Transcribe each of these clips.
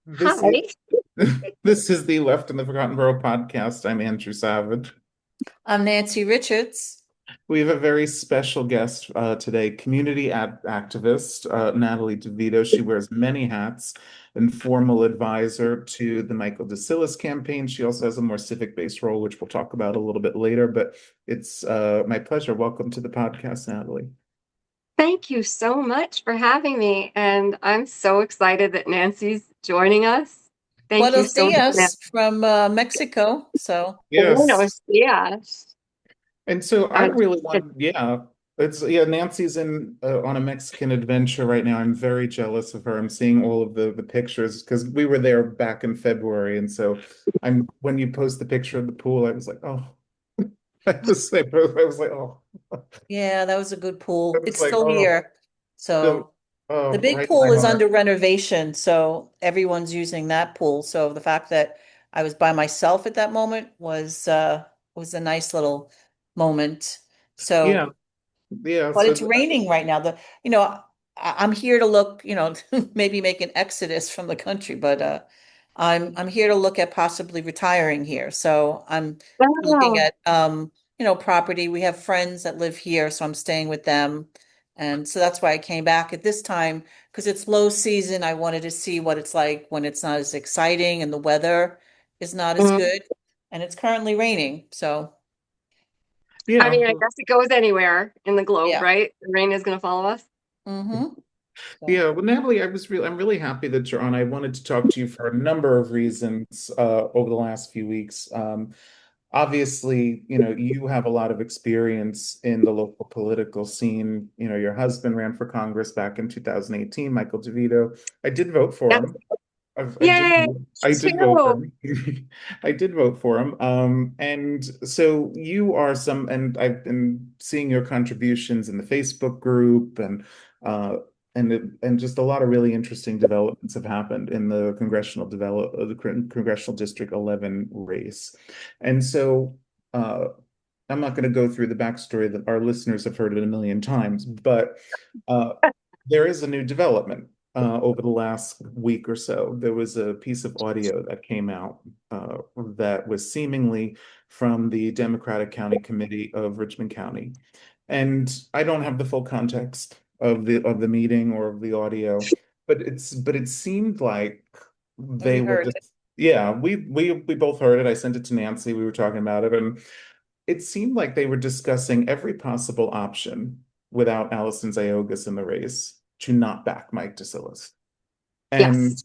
This is Hi, this is the Left in the Forgotten Borough podcast. I'm Andrew Savage. I'm Nancy Richards. We have a very special guest today, community activist Natalie DeVito. She wears many hats, informal advisor to the Michael Decillis campaign. She also has a more civic-based role, which we'll talk about a little bit later. But it's my pleasure. Welcome to the podcast, Natalie. thank you so much for having me. And I'm so excited that Nancy's joining us. Thank you Buenos so much, dias Nancy. from Mexico. So, Yes. Buenos dias. And so I Uh, really want, yeah, Nancy's in on a Mexican adventure right now. I'm very jealous of her. I'm seeing all of the pictures because we were there back in February, and so I'm when you post the picture of the pool, I was like, oh, I was like, oh, yeah, that was a good I pool. was It's like, still oh, here. the So, the big right in my pool is heart. under renovation. So, everyone's using that pool. So, the fact that I was by myself at that moment was a nice little moment. Yeah, So, yeah. but So it's raining right now. I'm here to look, maybe make an exodus from the country, but I'm here to look at possibly retiring here. So I'm looking wow. at property. We have friends that live here, so I'm staying with them. And so that's why I came back at this time because it's low season. I wanted to see what it's like when it's not as exciting and the weather is not as Mhm. good. And it's currently raining. So I yeah, mean, I guess it goes anywhere in the globe, yeah. right? The rain is going to follow us. Mm-hmm. So Yeah, well, Natalie, I'm really happy that you're on. I wanted to talk to you for a number of reasons over the last few weeks. Obviously, you have a lot of experience in the local political scene. Your husband ran for Congress back in 2018, Michael DeVito. I did vote for Yes. him. Yay. I Me did vote for too. him. I did vote for him. And so you are and I've been seeing your contributions in the Facebook group uh, and just a lot of really interesting developments have happened in the Congressional District 11 race. And so I'm not going to go through the backstory that our listeners have heard it a million times, but uh, there is a new development over the last week or so. There was a piece of audio that came out that was seemingly from the Democratic County Committee of Richmond County. And I don't have the full context of the meeting or of the audio, but it seemed like we they were heard just it. yeah, we both heard it. I sent it to Nancy. We were talking about it, and it seemed like they were discussing every possible option without Allison Ziogas in the race to not back Mike Decillis. And Yes.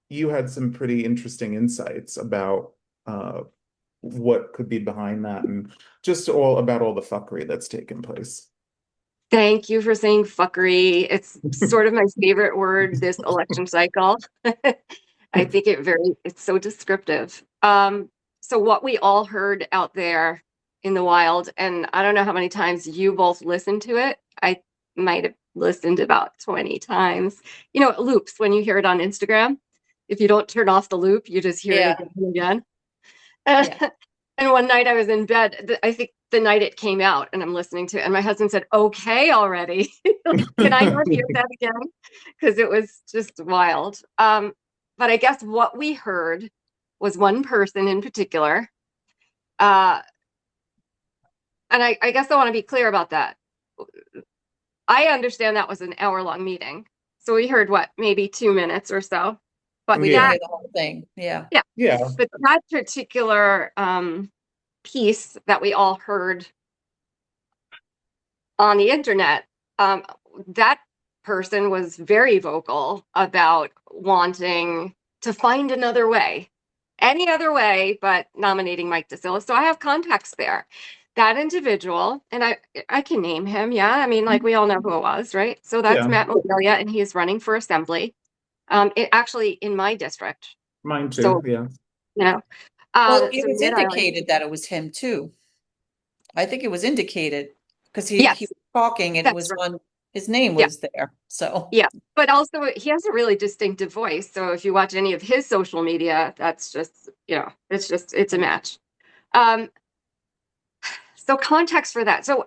you had some pretty interesting insights about uh, what could be behind that and just all about all the fuckery that's taken place. Thank you for saying fuckery. It's sort of my favorite word this election cycle. I think it's so descriptive. So what we all heard out there in the wild, and I don't know how many times you both listened to it. I might have listened about 20 times. It loops when you hear it on Instagram. If you don't turn off the loop, you just hear it Yeah, again and again. yeah. And one night I was in bed, I think the night it came out, and I'm listening to it, and my husband said, "Okay, already. Like, can I not hear that again?" Because it was just wild. But I guess what we heard was one person in particular. Uh, and I guess I want to be clear about that. I understand that was an hour-long meeting. So we heard what, maybe 2 minutes or so. But We didn't Yeah, that, hear the whole thing. Yeah. yeah, yeah, but that particular piece that we all heard on the internet, um, that person was very vocal about wanting to find another way, any other way but nominating Mike Decillis. So I have contacts there. That individual, and I can name him, yeah. I mean, like we all know who it was, right? So that's yeah, Matt Mobilia, and he is running for assembly. Actually in my district. mine too. So, Yeah, you know, Well, it so was Mid Island. indicated that it was him too. I think it was indicated because he Yes, was talking and it that's was right. on his name Yeah. was there. So Yeah, but also he has a really distinctive voice. So if you watch any of his social media, that's just, it's a match. Um, so context for that. So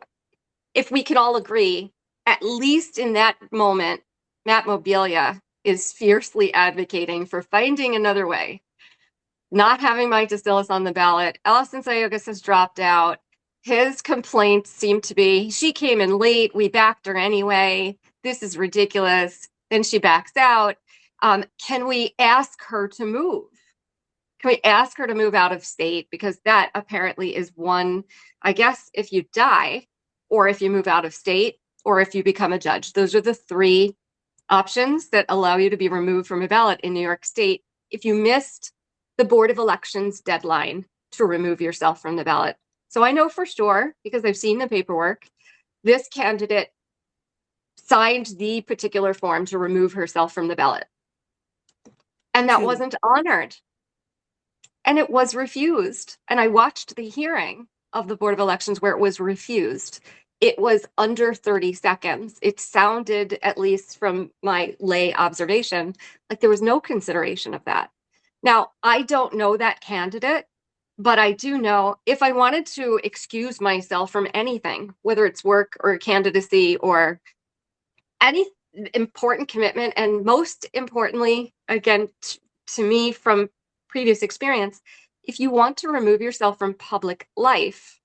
if we can all agree, at least in that moment, Matt Mobilia is fiercely advocating for finding another way, not having Mike Decillis on the ballot. Allison Sayogas has dropped out. His complaints seem to be, she came in late, we backed her anyway, this is ridiculous. Then she backs out. Can we ask her to move? Can we ask her to move out of state? Because that apparently is one, I guess, if you die, or if you move out of state, or if you become a judge. Those are the three options that allow you to be removed from a ballot in New York State if you missed the Board of Elections deadline to remove yourself from the ballot. So I know for sure, because I've seen the paperwork, this candidate signed the particular form to remove herself from the ballot. And that wasn't honored. And it was refused. And I watched the hearing of the Board of Elections where it was refused. It was under 30 seconds. It sounded, at least from my lay observation, like there was no consideration of that. Now, I don't know that candidate, but I do know if I wanted to excuse myself from anything, whether it's work or candidacy or any important commitment, and most importantly, again, to me from previous experience, if you want to remove yourself from public life,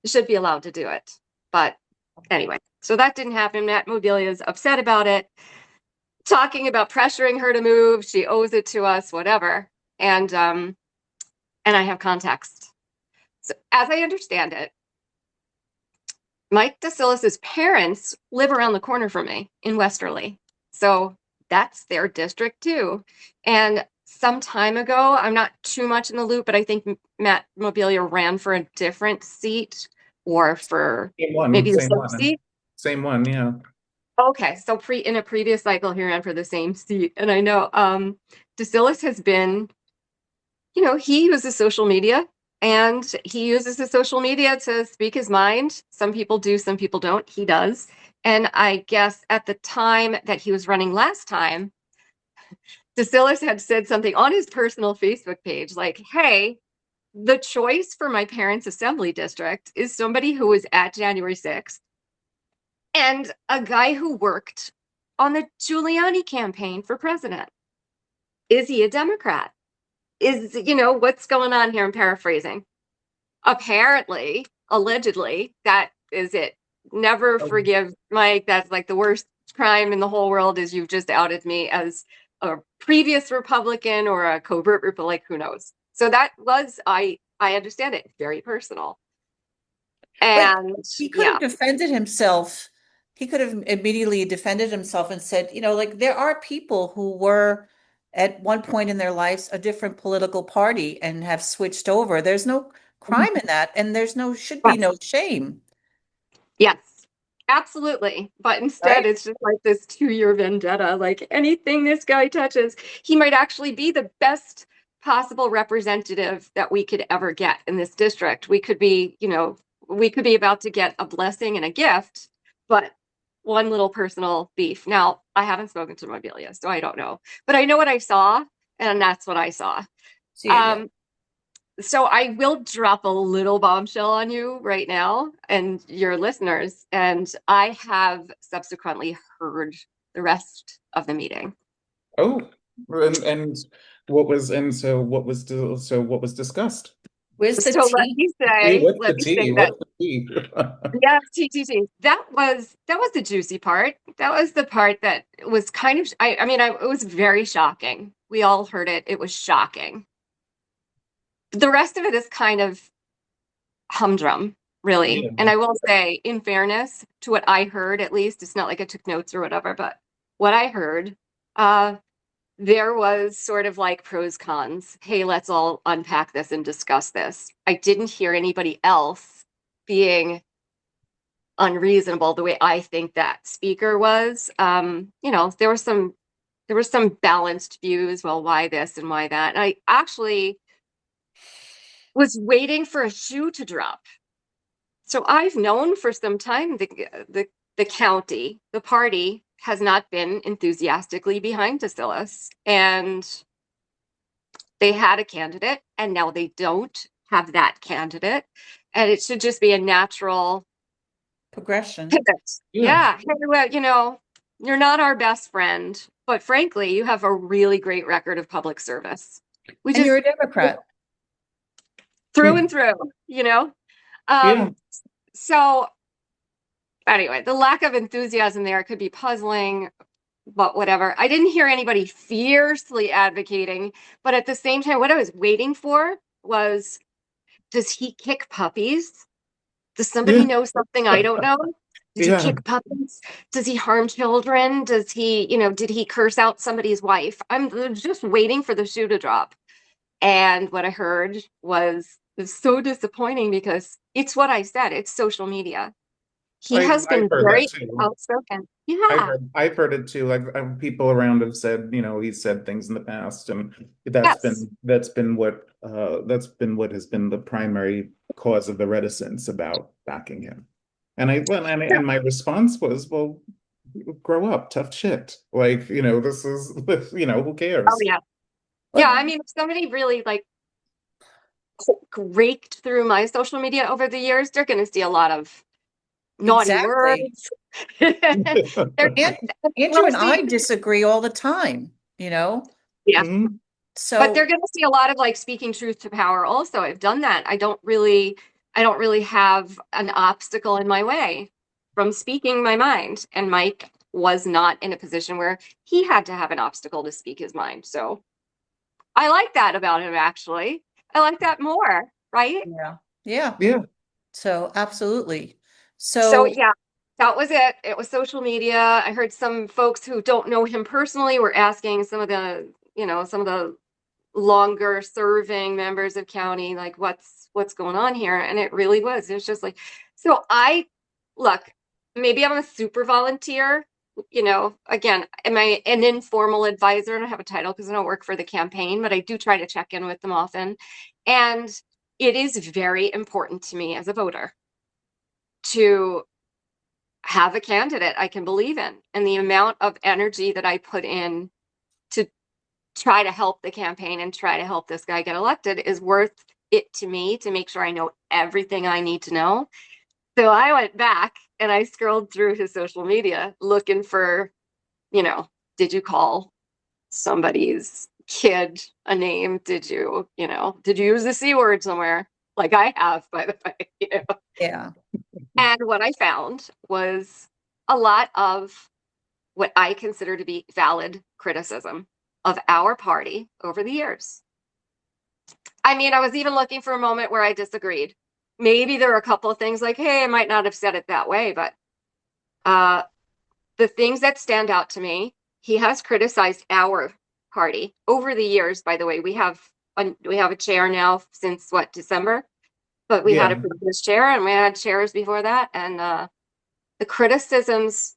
you should be allowed to do it. But anyway, so that didn't happen. Matt Mobilia is upset about it, talking about pressuring her to move. She owes it to us, whatever. And I have context. So as I understand it, Mike Decillis's parents live around the corner from me in Westerly. So that's their district too. And some time ago, I'm not too much in the loop, but I think Matt Mobilia ran for a different seat or for maybe the same seat. Same one, yeah. Okay, so in a previous cycle, he ran for the same seat. And I know Decillis has been, he uses social media. And he uses his social media to speak his mind. Some people do, some people don't. He does. And I guess at the time that he was running last time, Decillis had said something on his personal Facebook page like, hey, the choice for my parents' assembly district is somebody who was at January 6th and a guy who worked on the Giuliani campaign for president. Is he a Democrat? What's going on here? I'm paraphrasing. Apparently, allegedly, that is it. Never forgive Mike. That's like the worst crime in the whole world is you've just outed me as a previous Republican or a covert Republican, who knows. So that was, I understand it, very personal. And but he could have defended himself. He could have immediately defended himself and said, there are people who were at one point in their lives a different political party and have switched over. There's no crime in that, and should be no shame. Yes, absolutely. But instead, it's just like this 2-year vendetta. Like anything this guy touches, he might actually be the best possible representative that we could ever get in this district. We could be, about to get a blessing and a gift, but one little personal beef. Now, I haven't spoken to Mobilia, so I don't know. But I know what I saw, and that's what I saw. So I will drop a little bombshell on you right now and your listeners, and I have subsequently heard the rest of the meeting. Oh, and what was discussed? Where's the so tea? let me say that. Yes, TTT. That was the juicy part. That was the part that was kind of. It was very shocking. We all heard it. It was shocking. The rest of it is kind of humdrum, really. Yeah. And I will say, in fairness to what I heard, at least, it's not like I took notes or whatever, but what I heard, there was sort of like pros, cons. Hey, let's all unpack this and discuss this. I didn't hear anybody else being unreasonable the way I think that speaker was. There were some balanced views. Well, why this and why that? And I actually was waiting for a shoe to drop. So I've known for some time the county, the party has not been enthusiastically behind Decillis, and they had a candidate, and now they don't have that candidate, and it should just be a natural progression. pivot. Yeah. Well, You're not our best friend, but frankly, you have a really great record of public service. We And you're just a Democrat. through Hmm. and through, you know? Yeah. Um, so anyway, the lack of enthusiasm there could be puzzling, but whatever. I didn't hear anybody fiercely advocating, but at the same time, what I was waiting for was, does he kick puppies? Does somebody Yeah. know something I don't know? Does he Yeah. kick puppies? Does he harm children? Does he, did he curse out somebody's wife? I'm just waiting for the shoe to drop. And what I heard was so disappointing because it's what I said. It's social media. He has I've been heard that very too. outspoken. Yeah. I've heard it too. People around have said, he's said things in the past, and Yes. that's been what has been the primary cause of the reticence about backing him. And my response was, well, grow up, tough shit. Like, this is, who Oh, cares? yeah. Yeah. I Well, mean, if somebody really like raked through my social media over the years, they're going to see a lot of naughty exactly. words. They're And Andrew gonna and see, I disagree all the time, you know? yeah, Mhm. but they're So gonna see a lot of like speaking truth to power also. I've done that. I don't really have an obstacle in my way from speaking my mind. And Mike was not in a position where he had to have an obstacle to speak his mind. So I like that about him, actually. I like that more, right? yeah. Yeah. Yeah. So absolutely. So So yeah, that was it. It was social media. I heard some folks who don't know him personally were asking some of the longer serving members of county, like what's going on here. And it was just like, so I look, maybe I'm a super volunteer, again, am I an informal advisor? I don't have a title because I don't work for the campaign, but I do try to check in with them often. And it is very important to me as a voter to have a candidate I can believe in. And the amount of energy that I put in to try to help the campaign and try to help this guy get elected is worth it to me to make sure I know everything I need to know. So I went back and I scrolled through his social media looking for, you know, did you call somebody's kid a name? Did you use the C word somewhere? Like I have, by the way. yeah. And what I found was a lot of what I consider to be valid criticism of our party over the years. I mean, I was even looking for a moment where I disagreed. Maybe there were a couple of things like, hey, I might not have said it that way, but uh, the things that stand out to me, he has criticized our party over the years. By the way, we have a chair now since what, December, but we had a Yeah. previous chair and we had chairs before that, and the criticisms,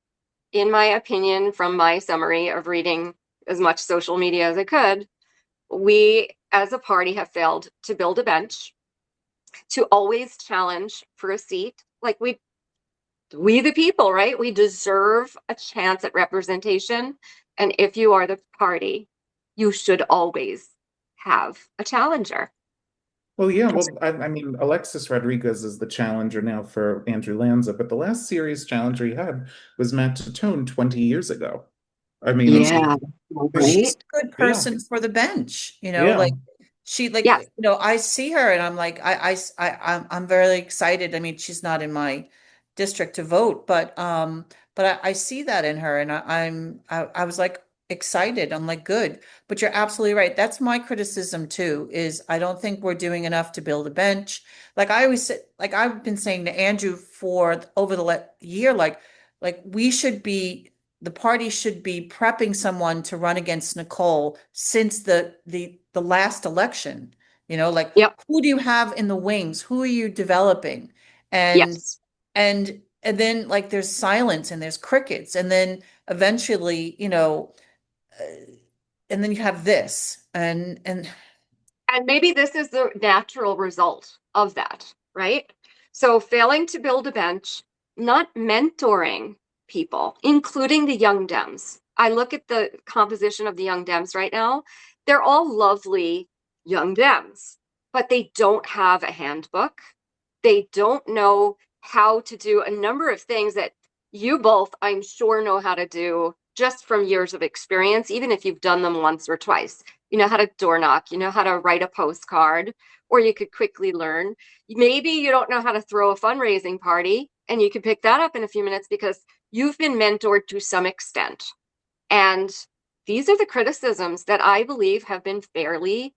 in my opinion, from my summary of reading as much social media as I could, we as a party have failed to build a bench, to always challenge for a seat. Like we the people, right? We deserve a chance at representation. And if you are the party, you should always have a challenger. Well, yeah. Well, I mean, Alexis Rodriguez is the challenger now for Andrew Lanza, but the last serious challenger he had was Matt Tatone 20 years ago. I mean, Yeah, She's right? a good yeah, person for the bench, yeah. like she like, Yes. I see her and I'm like, I'm very excited. I mean, she's not in my district to vote, but I see that in her and I was like excited. I'm like, good. But you're absolutely right. That's my criticism too, is I don't think we're doing enough to build a bench. Like I always say, like I've been saying to Andrew for over the year, like we should be the party should be prepping someone to run against Nicole since the last election. Like Yep. who do you have in the wings? Who are you developing? And Yes. and then like there's silence and there's crickets, and then eventually, uh, and then you have this, and And maybe this is the natural result of that, right? So failing to build a bench, not mentoring people, including the young Dems. I look at the composition of the young Dems right now. They're all lovely young Dems, but they don't have a handbook. They don't know how to do a number of things that you both, I'm sure, know how to do just from years of experience, even if you've done them once or twice. You know how to door knock, you know how to write a postcard, or you could quickly learn. Maybe you don't know how to throw a fundraising party, and you can pick that up in a few minutes because you've been mentored to some extent. And these are the criticisms that I believe have been fairly,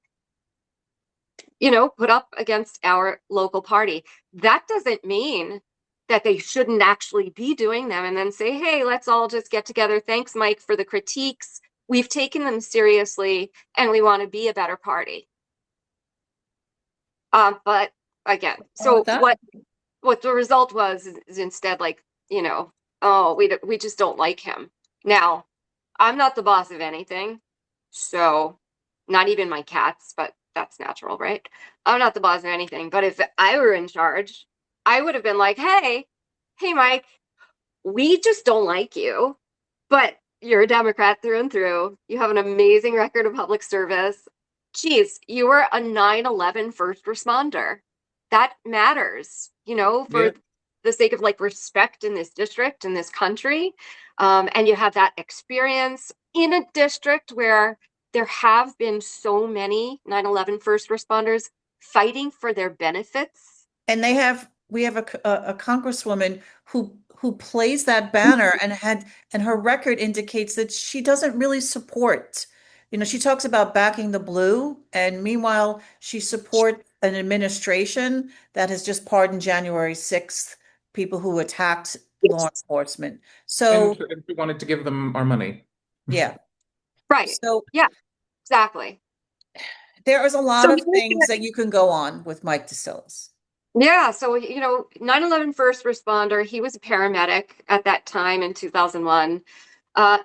put up against our local party. That doesn't mean that they shouldn't actually be doing them and then say, hey, let's all just get together. Thanks, Mike, for the critiques. We've taken them seriously and we want to be a better party. But again, Wrong with so that? what the result was is instead like, oh, we just don't like him. Now, I'm not the boss of anything, so not even my cats, but that's natural, right? I'm not the boss of anything, but if I were in charge, I would have been like, hey, Mike, we just don't like you, but you're a Democrat through and through. You have an amazing record of public service. Geez, you were a 9/11 first responder. That matters, for Yeah. the sake of like respect in this district, in this country. And you have that experience in a district where there have been so many 9/11 first responders fighting for their benefits. And we have a congresswoman who plays that banner and her record indicates that she doesn't really support. She talks about backing the blue, and meanwhile, she supports an administration that has just pardoned January 6th people who attacked law Yes. enforcement. And So, we wanted to give them our money. yeah. Right. So Yeah, exactly. there is a lot So of things that you can go on with Mike Decillis. yeah, so 9/11 first responder, he was a paramedic at that time in 2001.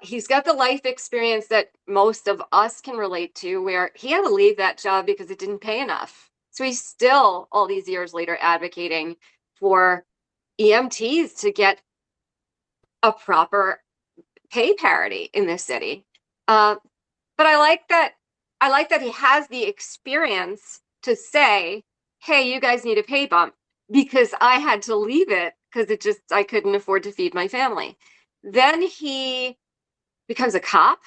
He's got the life experience that most of us can relate to, where he had to leave that job because it didn't pay enough. So he's still, all these years later, advocating for EMTs to get a proper pay parity in this city. Uh, but I like that he has the experience to say, hey, you guys need a pay bump because I had to leave it because I couldn't afford to feed my family. Then he becomes a cop,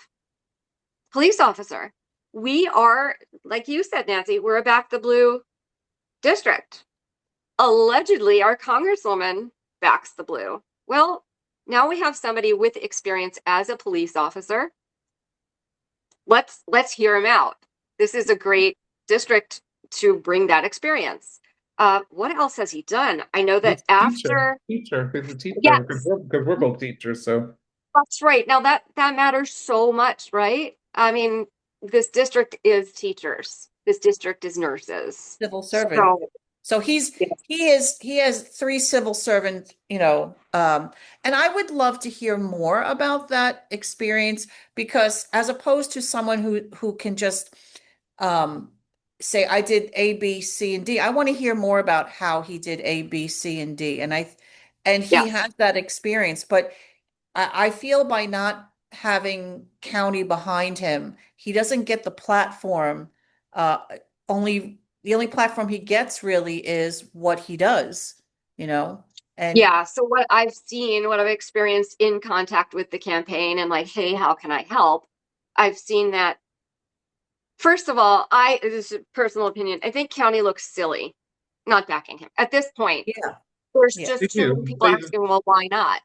police officer. We are, like you said, Nancy, we're a back the blue district. Allegedly, our congresswoman backs the blue. Well, now we have somebody with experience as a police officer. Let's hear him out. This is a great district to bring that experience. What else has he done? I know He's that a teacher. after, He's a teacher because yes, we're both teachers. So that's right. Now that matters so much, right? I mean, this district is teachers. This district is nurses. Civil servant. So So yes, he has three civil servants, and I would love to hear more about that experience because as opposed to someone who can just um say I did A, B, C, and D, I want to hear more about how he did A, B, C, and D. And he yes, has that experience, but I feel by not having county behind him, he doesn't get the platform. Uh, the only platform he gets really is what he does, you know? And yeah. So what I've seen, what I've experienced in contact with the campaign and like, hey, how can I help? I've seen that. First of all, this is a personal opinion. I think county looks silly not backing him at this point. yeah, There's yeah. they just too many do. people asking, well, why not?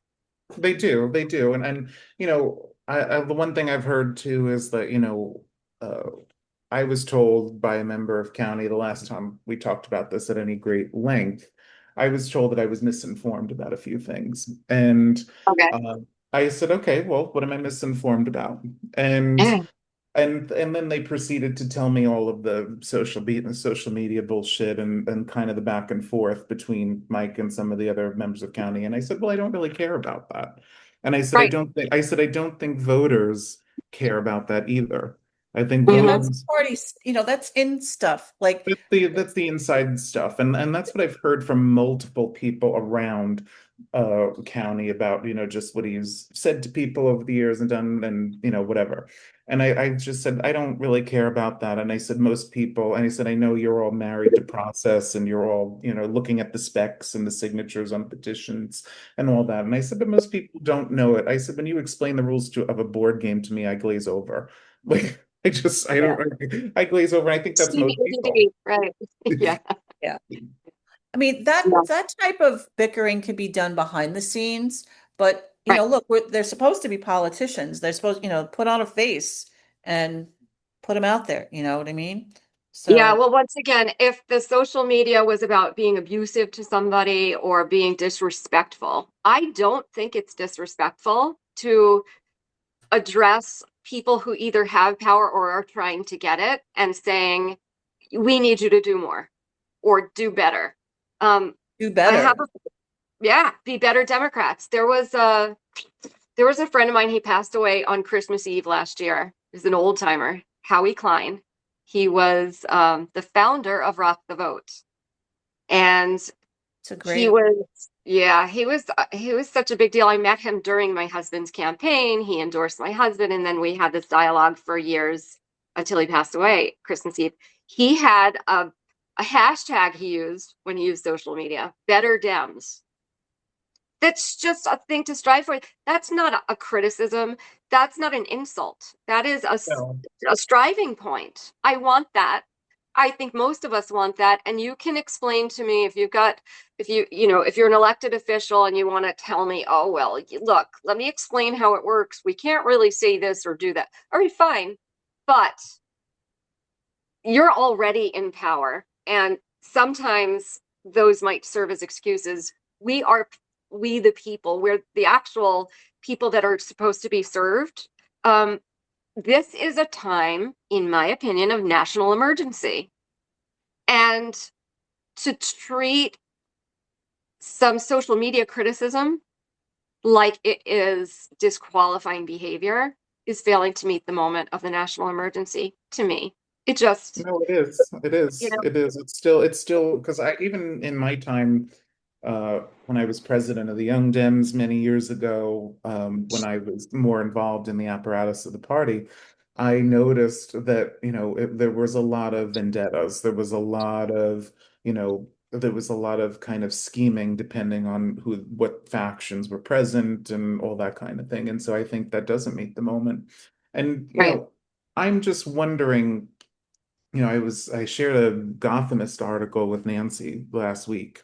They do, and the one thing I've heard too is that uh, I was told by a member of county the last time we talked about this at any great length. I was told that I was misinformed about a few things, and Okay. uh, I said, okay, well, what am I misinformed about? And Yeah. and then they proceeded to tell me all of the social media bullshit and kind of the back and forth between Mike and some of the other members of county. And I said, well, I don't really care about that. And Right. I said I don't think voters care about that either. I think Yeah, Mhm. that's those parties, that's in stuff. Like, that's the inside stuff, and that's what I've heard from multiple people around county about, just what he's said to people over the years and done, and whatever. And I just said I don't really care about that. And I said most people, and I said I know you're all married to process, and you're all looking at the specs and the signatures on petitions and all that. And I said, but most people don't know it. I said when you explain the rules of a board game to me, I glaze over. Like I yeah, don't, I glaze over. I think that's most people. TBD, right? Yeah. yeah. I mean, that Yeah. that type of bickering can be done behind the scenes, but Right. look, they're supposed to be politicians. They're supposed, put on a face and put them out there. You know what I mean? Yeah, So, well, once again, if the social media was about being abusive to somebody or being disrespectful, I don't think it's disrespectful to address people who either have power or are trying to get it and saying, we need you to do more or do better. Um, do I have better. yeah, be better Democrats. There was a friend of mine, he passed away on Christmas Eve last year. He's an old timer, Howie Klein. He was the founder of Rock the Vote. And It's a he great, was, yeah, he was such a big deal. I met him during my husband's campaign. He endorsed my husband, and then we had this dialogue for years until he passed away, Christmas Eve. He had a hashtag he used when he used social media, Better Dems. That's just a thing to strive for. That's not a criticism. That's not an insult. That is No. a striving point. I want that. I think most of us want that. And you can explain to me if you're an elected official and you want to tell me, oh, well, look, let me explain how it works. We can't really say this or do that. All right, fine. But you're already in power. And sometimes those might serve as excuses. We the people, we're the actual people that are supposed to be served. Um, this is a time, in my opinion, of national emergency. And to treat some social media criticism like it is disqualifying behavior is failing to meet the moment of the national emergency to me. It just, No, it is. It you is. know, It is. It's still because I even in my time when I was president of the Young Dems many years ago, when I was more involved in the apparatus of the party, I noticed that, there was a lot of vendettas. There was a lot of kind of scheming depending on what factions were present and all that kind of thing. And so I think that doesn't meet the moment. And, right. I'm just wondering, I shared a Gothamist article with Nancy last week.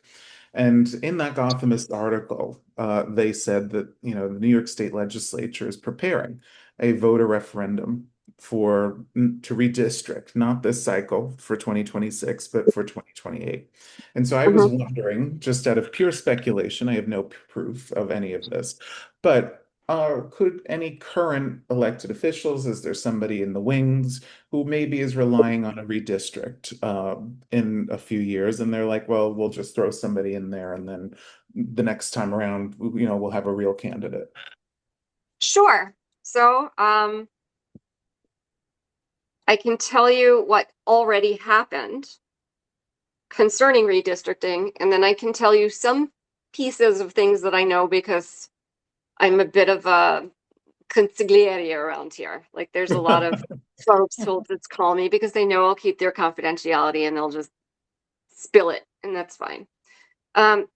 And in that Gothamist article, they said that, the New York State Legislature is preparing a voter referendum to redistrict, not this cycle for 2026, but for 2028. And so I was Mhm. wondering, just out of pure speculation, I have no proof of any of this, but could any current elected officials, is there somebody in the wings who maybe is relying on a redistrict in a few years, and they're like, well, we'll just throw somebody in there, and then the next time around, we'll have a real candidate. Sure. So, I can tell you what already happened concerning redistricting, and then I can tell you some pieces of things that I know because I'm a bit of a consigliere around here. Like there's a lot of folks who'll just call me because they know I'll keep their confidentiality and they'll just spill it, and that's fine. Um,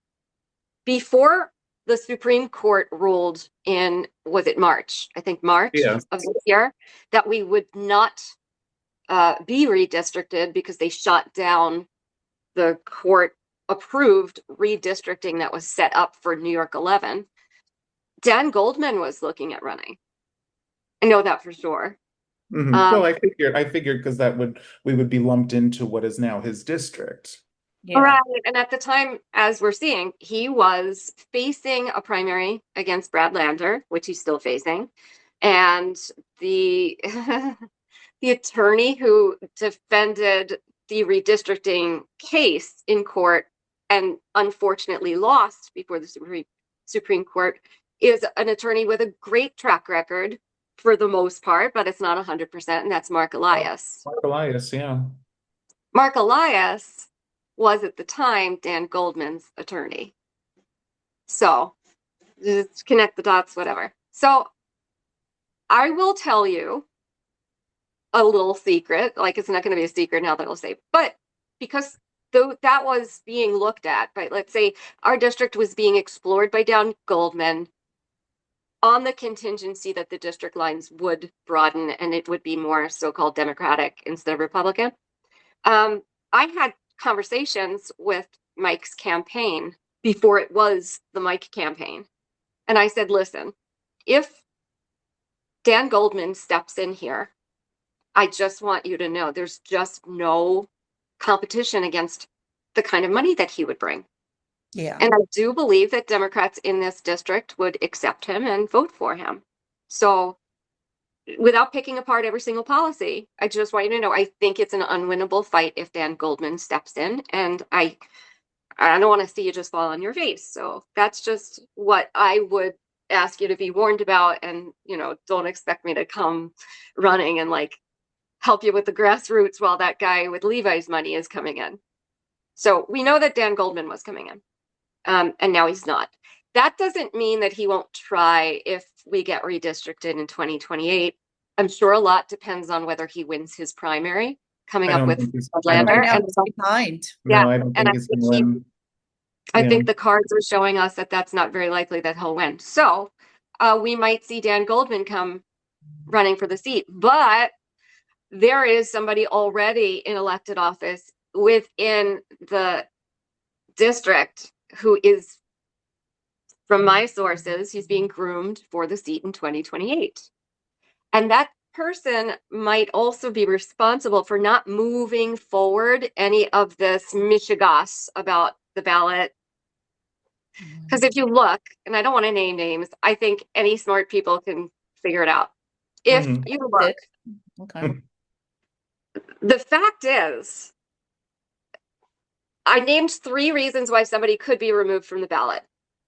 before the Supreme Court ruled in, was it March? I think March Yeah. of this year, that we would not be redistricted because they shot down the court approved redistricting that was set up for New York 11. Dan Goldman was looking at running. I know that for sure. Well, Um, I figured because we would be lumped into what is now his district. yeah. right. And at the time, as we're seeing, he was facing a primary against Brad Lander, which he's still facing. And the the attorney who defended the redistricting case in court and unfortunately lost before the Supreme Court is an attorney with a great track record for the most part, but it's not 100%, and that's Mark Elias. Mark Elias, yeah. Mark Elias was at the time Dan Goldman's attorney. So just connect the dots, whatever. So I will tell you a little secret, like it's not going to be a secret now that I'll say, but because though that was being looked at by, let's say our district was being explored by Dan Goldman on the contingency that the district lines would broaden and it would be more so-called Democratic instead of Republican. I had conversations with Mike's campaign before it was the Mike campaign. And I said, listen, if Dan Goldman steps in here, I just want you to know there's just no competition against the kind of money that he would bring. Yeah. And I do believe that Democrats in this district would accept him and vote for him. So without picking apart every single policy, I just want you to know I think it's an unwinnable fight if Dan Goldman steps in. And I don't want to see you just fall on your face. So that's just what I would ask you to be warned about. And, don't expect me to come running and like help you with the grassroots while that guy with Levi's money is coming in. So we know that Dan Goldman was coming in, and now he's not. That doesn't mean that he won't try if we get redistricted in 2028. I'm sure a lot depends on whether he wins his primary coming I up don't with think he's, I don't Lander. Right think, now And it's so, behind. yeah, no, I don't and think he's going to win. I Yeah. think the cards are showing us that that's not very likely that he'll win. So we might see Dan Goldman come running for the seat, but there is somebody already in elected office within the district who is, from my sources, he's being groomed for the seat in 2028. And that person might also be responsible for not moving forward any of this mishigas about the ballot. Because if you look, and I don't want to name names, I think any smart people can figure it out. If you look, Okay. the fact is, I named 3 reasons why somebody could be removed from the ballot.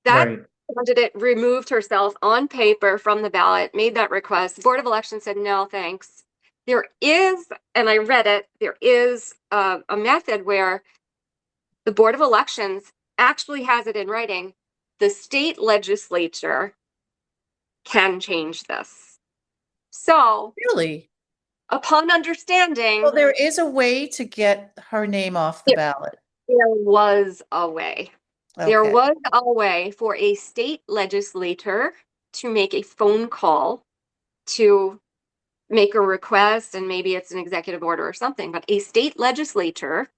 That Right. candidate removed herself on paper from the ballot, made that request. The Board of Elections said, no, thanks. There is, and I read it, there is a method where the Board of Elections actually has it in writing. The state legislature can change this. So, Really? upon understanding, Well, there is a way to get her name off the ballot. there was a way. There Okay. was a way for a state legislator to make a phone call to make a request, and maybe it's an executive order or something, but a state legislator,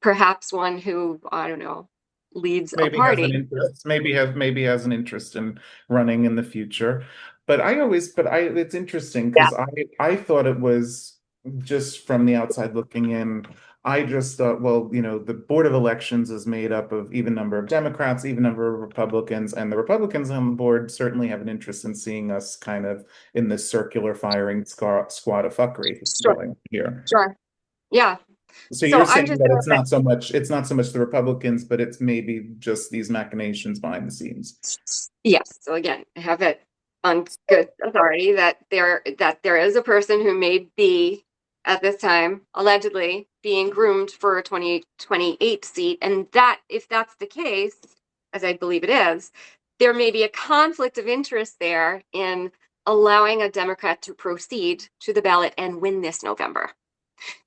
perhaps one who, I don't know, leads a Maybe has an party. interest, maybe has an interest in running in the future. But it's interesting Yeah, because I thought it was just from the outside looking in. I just thought, well, the Board of Elections is made up of even number of Democrats, even number of Republicans, and the Republicans on the board certainly have an interest in seeing us kind of in this circular firing squad of fuckery sure, going here. sure. Yeah. So So you're I'm saying just that gonna it's not so much the Republicans, but it's maybe just these machinations behind the scenes. say, yes. So again, I have it on good authority that there is a person who may be at this time allegedly being groomed for a 2028 seat, and that if that's the case, as I believe it is, there may be a conflict of interest there in allowing a Democrat to proceed to the ballot and win this November.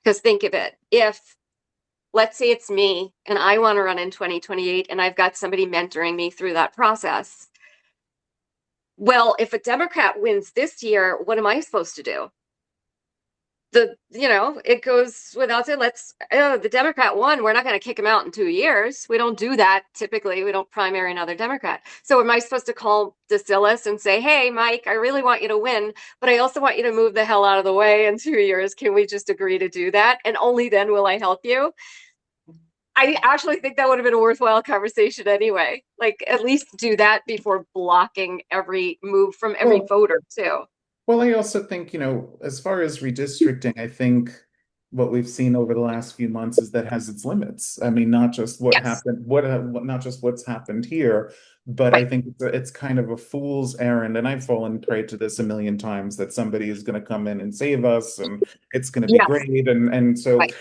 Because think of it, if let's say it's me and I want to run in 2028 and I've got somebody mentoring me through that process. Well, if a Democrat wins this year, what am I supposed to do? It goes without saying, the Democrat won. We're not going to kick him out in 2 years. We don't do that. Typically, we don't primary another Democrat. So am I supposed to call Decillis and say, hey, Mike, I really want you to win, but I also want you to move the hell out of the way in 2 years. Can we just agree to do that? And only then will I help you. I actually think that would have been a worthwhile conversation anyway. Like at least do that before blocking every move from every Well, voter too. well, I also think, as far as redistricting, I think what we've seen over the last few months is that has its limits. I mean, not just what Yes. happened, not just what's happened here, but I Right. think it's kind of a fool's errand. And I've fallen prey to this a million times that somebody is going to come in and save us and it's going to be Yes. great. And so Right.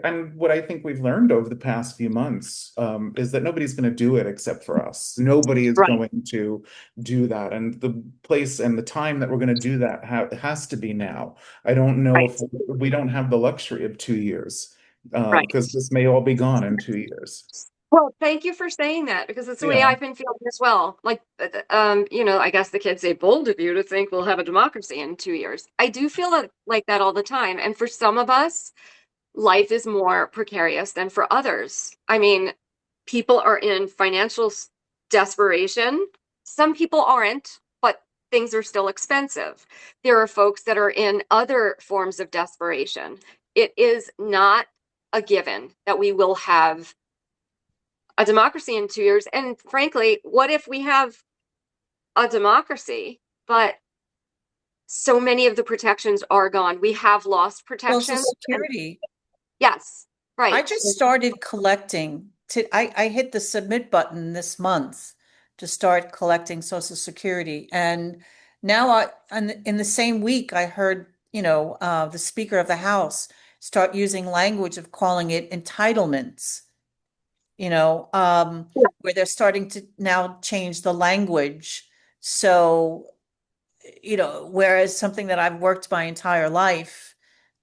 and what I think we've learned over the past few months is that nobody's going to do it except for us. Nobody is Right. going to do that. And the place and the time that we're going to do that has to be now. I don't know Right. if we don't have the luxury of 2 years Right. because this may all be gone in 2 years. Well, thank you for saying that because it's the way Yeah, I've been feeling as well. Like, I guess the kids say bold of you to think we'll have a democracy in 2 years. I do feel like that all the time. And for some of us, life is more precarious than for others. I mean, people are in financial desperation. Some people aren't, but things are still expensive. There are folks that are in other forms of desperation. It is not a given that we will have a democracy in 2 years. And frankly, what if we have a democracy, but so many of the protections are gone? We have lost Social protections. And Security. yes, I right. just started collecting I hit the submit button this month to start collecting Social Security. And now in the same week, I heard, the Speaker of the House start using language of calling it entitlements, where they're starting to now change the language. So, whereas something that I've worked my entire life,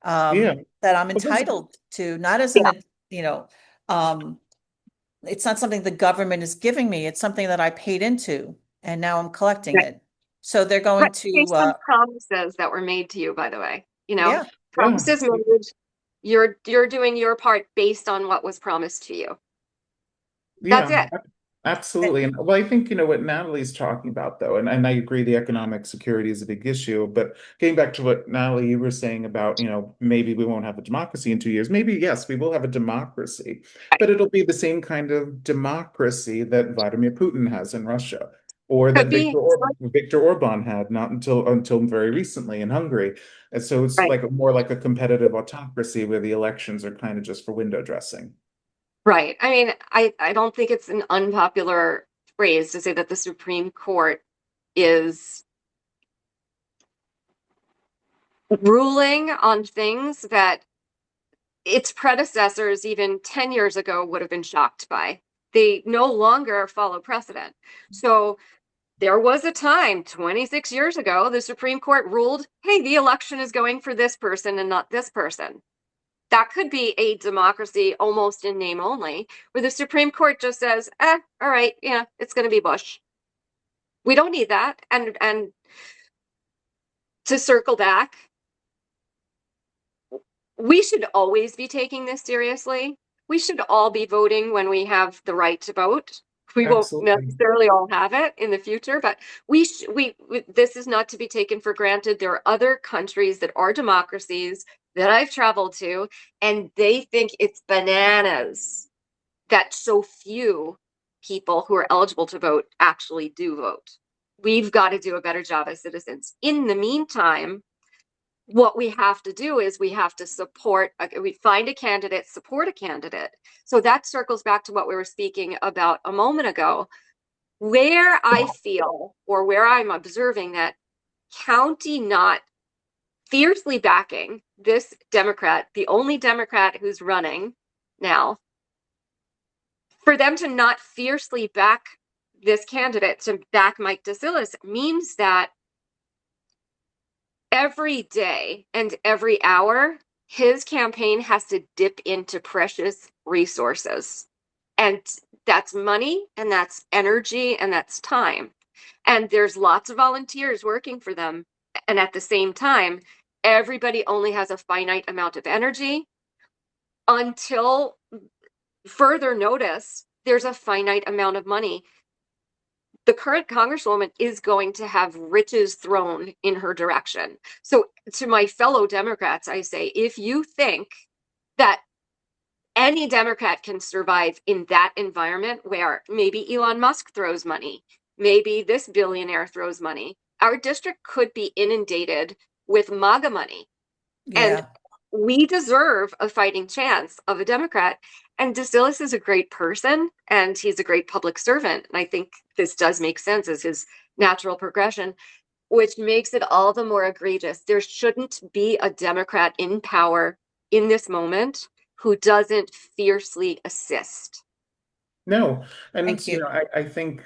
yeah. that I'm Because entitled to, not as Yeah, you know, um, it's not something the government is giving me. It's something that I paid into, and now I'm collecting right. it. So they're going Right. to, Based on promises that were made to you, by the way. yeah, yeah, Promises made, you're doing your part based on what was promised to you. That's yeah, it. and absolutely. And well, I think you know what Natalie's talking about though, and I agree the economic security is a big issue. But getting back to what Natalie you were saying about, maybe we won't have a democracy in 2 years. Maybe yes, we will have a democracy, but it'll be the same kind of democracy that Vladimir Putin has in Russia. Or that Could be. Viktor Orban had not until very recently in Hungary. And so it's Right. like more like a competitive autocracy where the elections are kind of just for window dressing. Right. I mean, I don't think it's an unpopular phrase to say that the Supreme Court is ruling on things that its predecessors, even 10 years ago, would have been shocked by. They no longer follow precedent. So there was a time 26 years ago, the Supreme Court ruled, hey, the election is going for this person and not this person. That could be a democracy almost in name only, where the Supreme Court just says, all right, yeah, it's going to be Bush. We don't need that. And to circle back, we should always be taking this seriously. We should all be voting when we have the right to vote. We won't Absolutely. necessarily all have it in the future, but this is not to be taken for granted. There are other countries that are democracies that I've traveled to, and they think it's bananas that so few people who are eligible to vote actually do vote. We've got to do a better job as citizens. In the meantime, what we have to do is we have to we find a candidate, support a candidate. So that circles back to what we were speaking about a moment ago, where I feel or where I'm observing that county not fiercely backing this Democrat, the only Democrat who's running now, for them to not fiercely back this candidate, to back Mike Decillis, means that every day and every hour, his campaign has to dip into precious resources. And that's money, and that's energy, and that's time. And there's lots of volunteers working for them. And at the same time, everybody only has a finite amount of energy until further notice. There's a finite amount of money. The current congresswoman is going to have riches thrown in her direction. So, to my fellow Democrats, I say, if you think that any Democrat can survive in that environment where maybe Elon Musk throws money, maybe this billionaire throws money, our district could be inundated with MAGA money. And yeah. we deserve a fighting chance of a Democrat. And Decillis is a great person and he's a great public servant. And I think this does make sense as his natural progression, which makes it all the more egregious. There shouldn't be a Democrat in power in this moment who doesn't fiercely assist. No, and Thank you. I think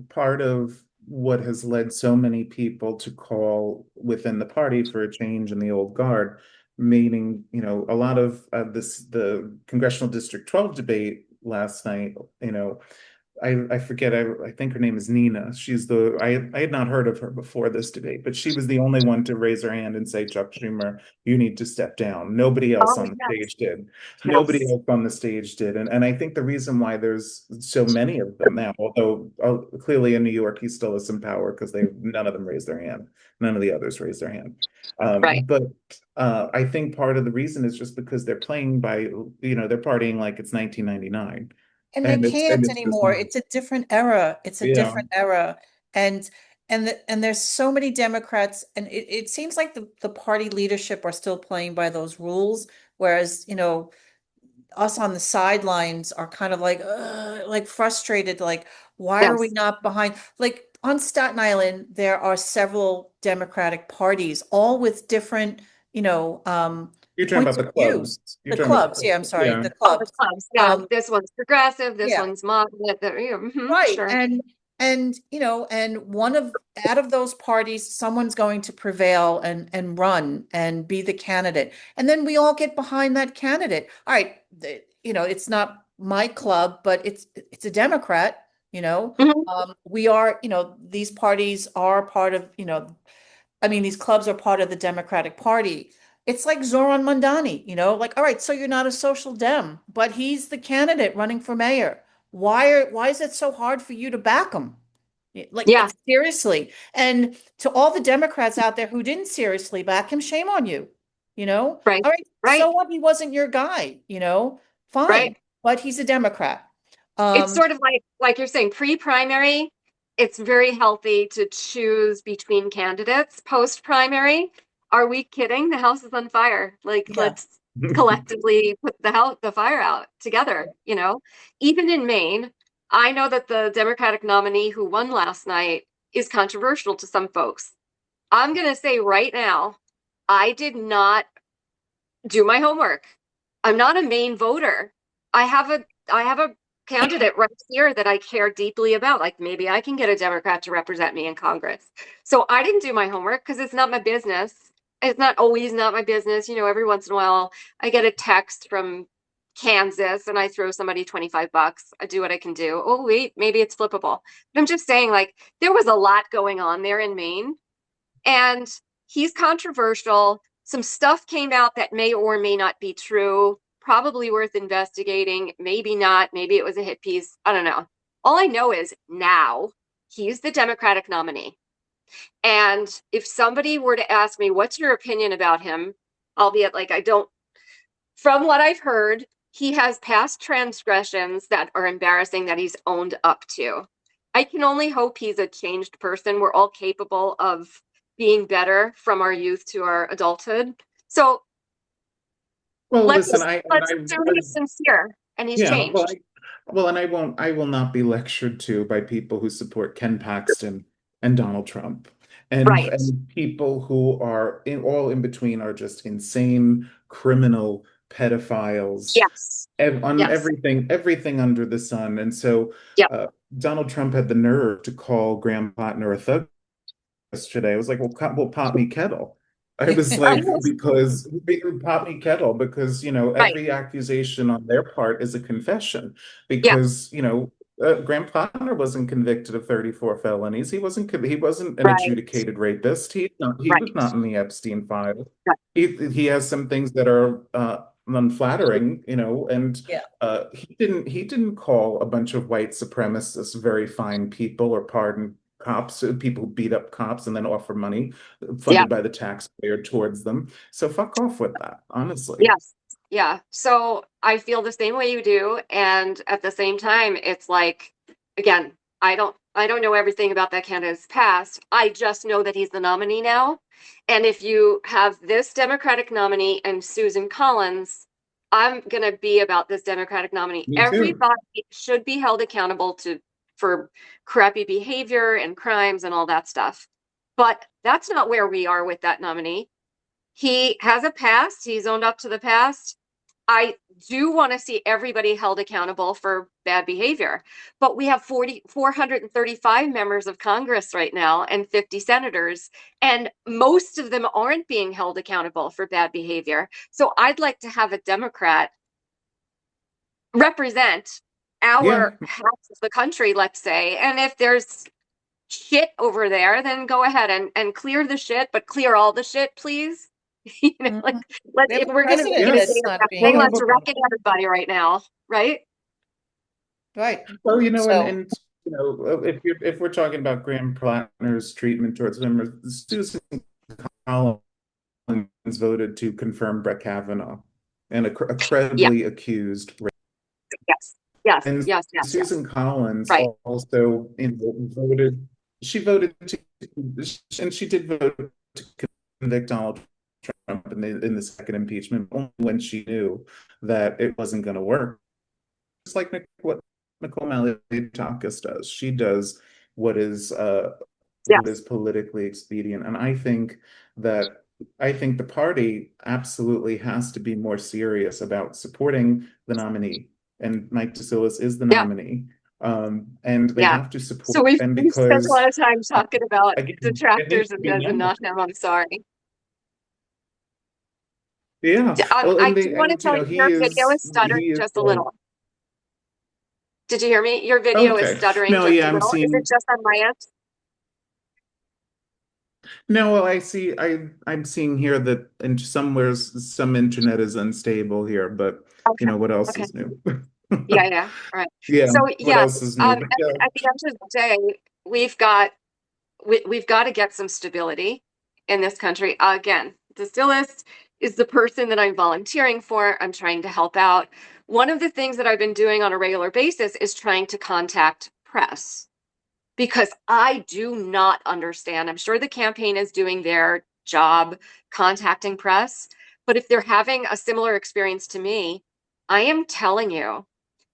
part of what has led so many people to call within the party for a change in the old guard, meaning a lot of the congressional District 12 debate last night, I forget. I think her name is Nina. I had not heard of her before this debate, but she was the only one to raise her hand and say, Chuck Schumer, you need to step down. Nobody else Oh, on the yes. stage did. Nobody Yes. else on the stage did. And I think the reason why there's so many of them now, although clearly in New York he still has some power because they none of them raised their hand. None of the others raised their hand. Right. But I think part of the reason is just because they're playing by, they're partying like it's 1999. And they And can't it's just anymore. not. It's a different era. It's a Yeah. different era. And and there's so many Democrats, and it seems like the party leadership are still playing by those rules, whereas, us on the sidelines are kind of like frustrated, like, why are we Yes. not behind? Like on Staten Island, there are several Democratic parties, all with different, you know, um, You're talking points about of the view. clubs. You're The talking about the clubs, clubs. yeah, I'm sorry, Yeah. the Oh, the clubs. clubs. Yeah. Um, This one's progressive. This yeah, one's moderate. right. Sure. And one of out of those parties, someone's going to prevail and run and be the candidate. And then we all get behind that candidate. All right, it's not my club, but it's a Democrat, Mhm. we are, these parties are part of, I mean, these clubs are part of the Democratic Party. It's like Zoran Mandani, like, all right, so you're not a social dem, but he's the candidate running for mayor. Why is it so hard for you to back him? Like Yeah. seriously. And to all the Democrats out there who didn't seriously back him, shame on you. Right. All right, Right. so what? He wasn't your guy, Right. fine, but he's a Democrat. It's Um, sort of like you're saying, pre-primary, it's very healthy to choose between candidates. Post-primary, are we kidding? The house is on fire. Like, yeah. let's collectively put the fire out together, Even in Maine, I know that the Democratic nominee who won last night is controversial to some folks. I'm going to say right now, I did not do my homework. I'm not a Maine voter. I have a candidate right here that I care deeply about. Like maybe I can get a Democrat to represent me in Congress. So I didn't do my homework because it's not my business. It's not always not my business. Every once in a while I get a text from Kansas and I throw somebody 25 bucks. I do what I can do. Oh, wait, maybe it's flippable. But I'm just saying, like, there was a lot going on there in Maine. And he's controversial. Some stuff came out that may or may not be true, probably worth investigating. Maybe not. Maybe it was a hit piece. I don't know. All I know is now he's the Democratic nominee. And if somebody were to ask me, what's your opinion about him? Albeit like I don't, from what I've heard, he has past transgressions that are embarrassing that he's owned up to. I can only hope he's a changed person. We're all capable of being better from our youth to our adulthood. So Well, let's listen, I and let's assume he's sincere and he's yeah, changed. and I will not be lectured to by people who support Ken Paxton and Donald Trump, Right. and people who are all in between are just insane criminal pedophiles Yes. on Yes. everything under the sun. And so Yep. uh, Donald Trump had the nerve to call Graham Platner a thug yesterday. I was like, well, pop me kettle. I was like, because pop me kettle, because Right. every accusation on their part is a confession. Yeah. Because Graham Plattner wasn't convicted of 34 felonies. He wasn't an Right. adjudicated rapist. He was Right. not in the Epstein file. Right. He has some things that are unflattering, and Yeah. he didn't call a bunch of white supremacists very fine people or pardon cops, people who beat up cops and then offer money Yeah. funded by the taxpayer towards them. So fuck off with that, honestly. Yes. Yeah. So I feel the same way you do. And at the same time, it's like, again, I don't I don't know everything about that candidate's past. I just know that he's the nominee now. And if you have this Democratic nominee and Susan Collins, I'm going to be about this Democratic nominee. Me too. Everybody should be held accountable for crappy behavior and crimes and all that stuff. But that's not where we are with that nominee. He has a past. He's owned up to the past. I do want to see everybody held accountable for bad behavior, but we have 435 members of Congress right now and 50 senators, and most of them aren't being held accountable for bad behavior. So I'd like to have a Democrat represent Yeah. our half of the country, let's say. And if there's shit over there, then go ahead and clear the shit, but clear all the shit, please. Like, Mhm. let's, We have if a we're gonna president do this that's Yes. not being thing, Well, held let's wreck accountable. everybody right now, right? Right. well, So, and if we're talking about Graham Plattner's treatment towards women, Susan Collins voted to confirm Brett Kavanaugh and a Yeah. credibly accused. Yes. Yes. And Yes. Yes. Yes. Susan Collins Right. also voted. She voted to, and she did vote to convict Donald Trump in the second impeachment only when she knew that it wasn't going to work. It's like what Nicole Maliotakis does. She does what is uh, what Yes. is politically expedient, and that I think the party absolutely has to be more serious about supporting the nominee, and Mike Decillis is the Yeah. nominee, and they Yeah. have to support. So we've And we've spent a because lot of time talking about again, it needs detractors to of be Des and not managed. him. I'm sorry. Yeah. Well, I and do want to tell you your video is stuttering he is just a little. Did you hear me? Your video is okay. stuttering No, just yeah, a I'm little. Is it seeing. just on my end? No, well, I'm seeing here that in somewhere some internet is unstable here, but Okay. what else Okay. is new? Yeah. Yeah. All right. Yeah, So what yes, else is new? But yeah, at the end of the day, we've got we've got to get some stability in this country. Again, Distillist is the person that I'm volunteering for. I'm trying to help out. One of the things that I've been doing on a regular basis is trying to contact press because I do not understand. I'm sure the campaign is doing their job contacting press, but if they're having a similar experience to me, I am telling you,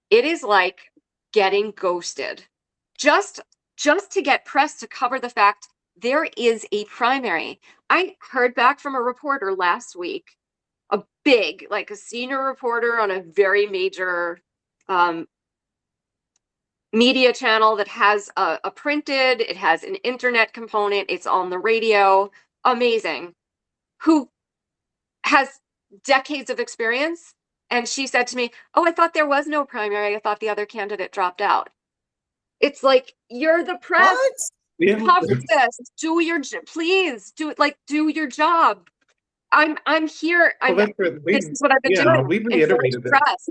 it is like getting ghosted. Just just to get press to cover the fact there is a primary. I heard back from a reporter last week, a big, like a senior reporter on a very major um, media channel that has a printed, it has an internet component, it's on the radio, amazing, who has decades of experience. And she said to me, "Oh, I thought there was no primary. I thought the other candidate dropped out." It's like, you're the press, what? yeah. cover this, please do it, like, do your job. I'm here. Well, that's what This is what I've been doing, we've encouraging reiterated this. press.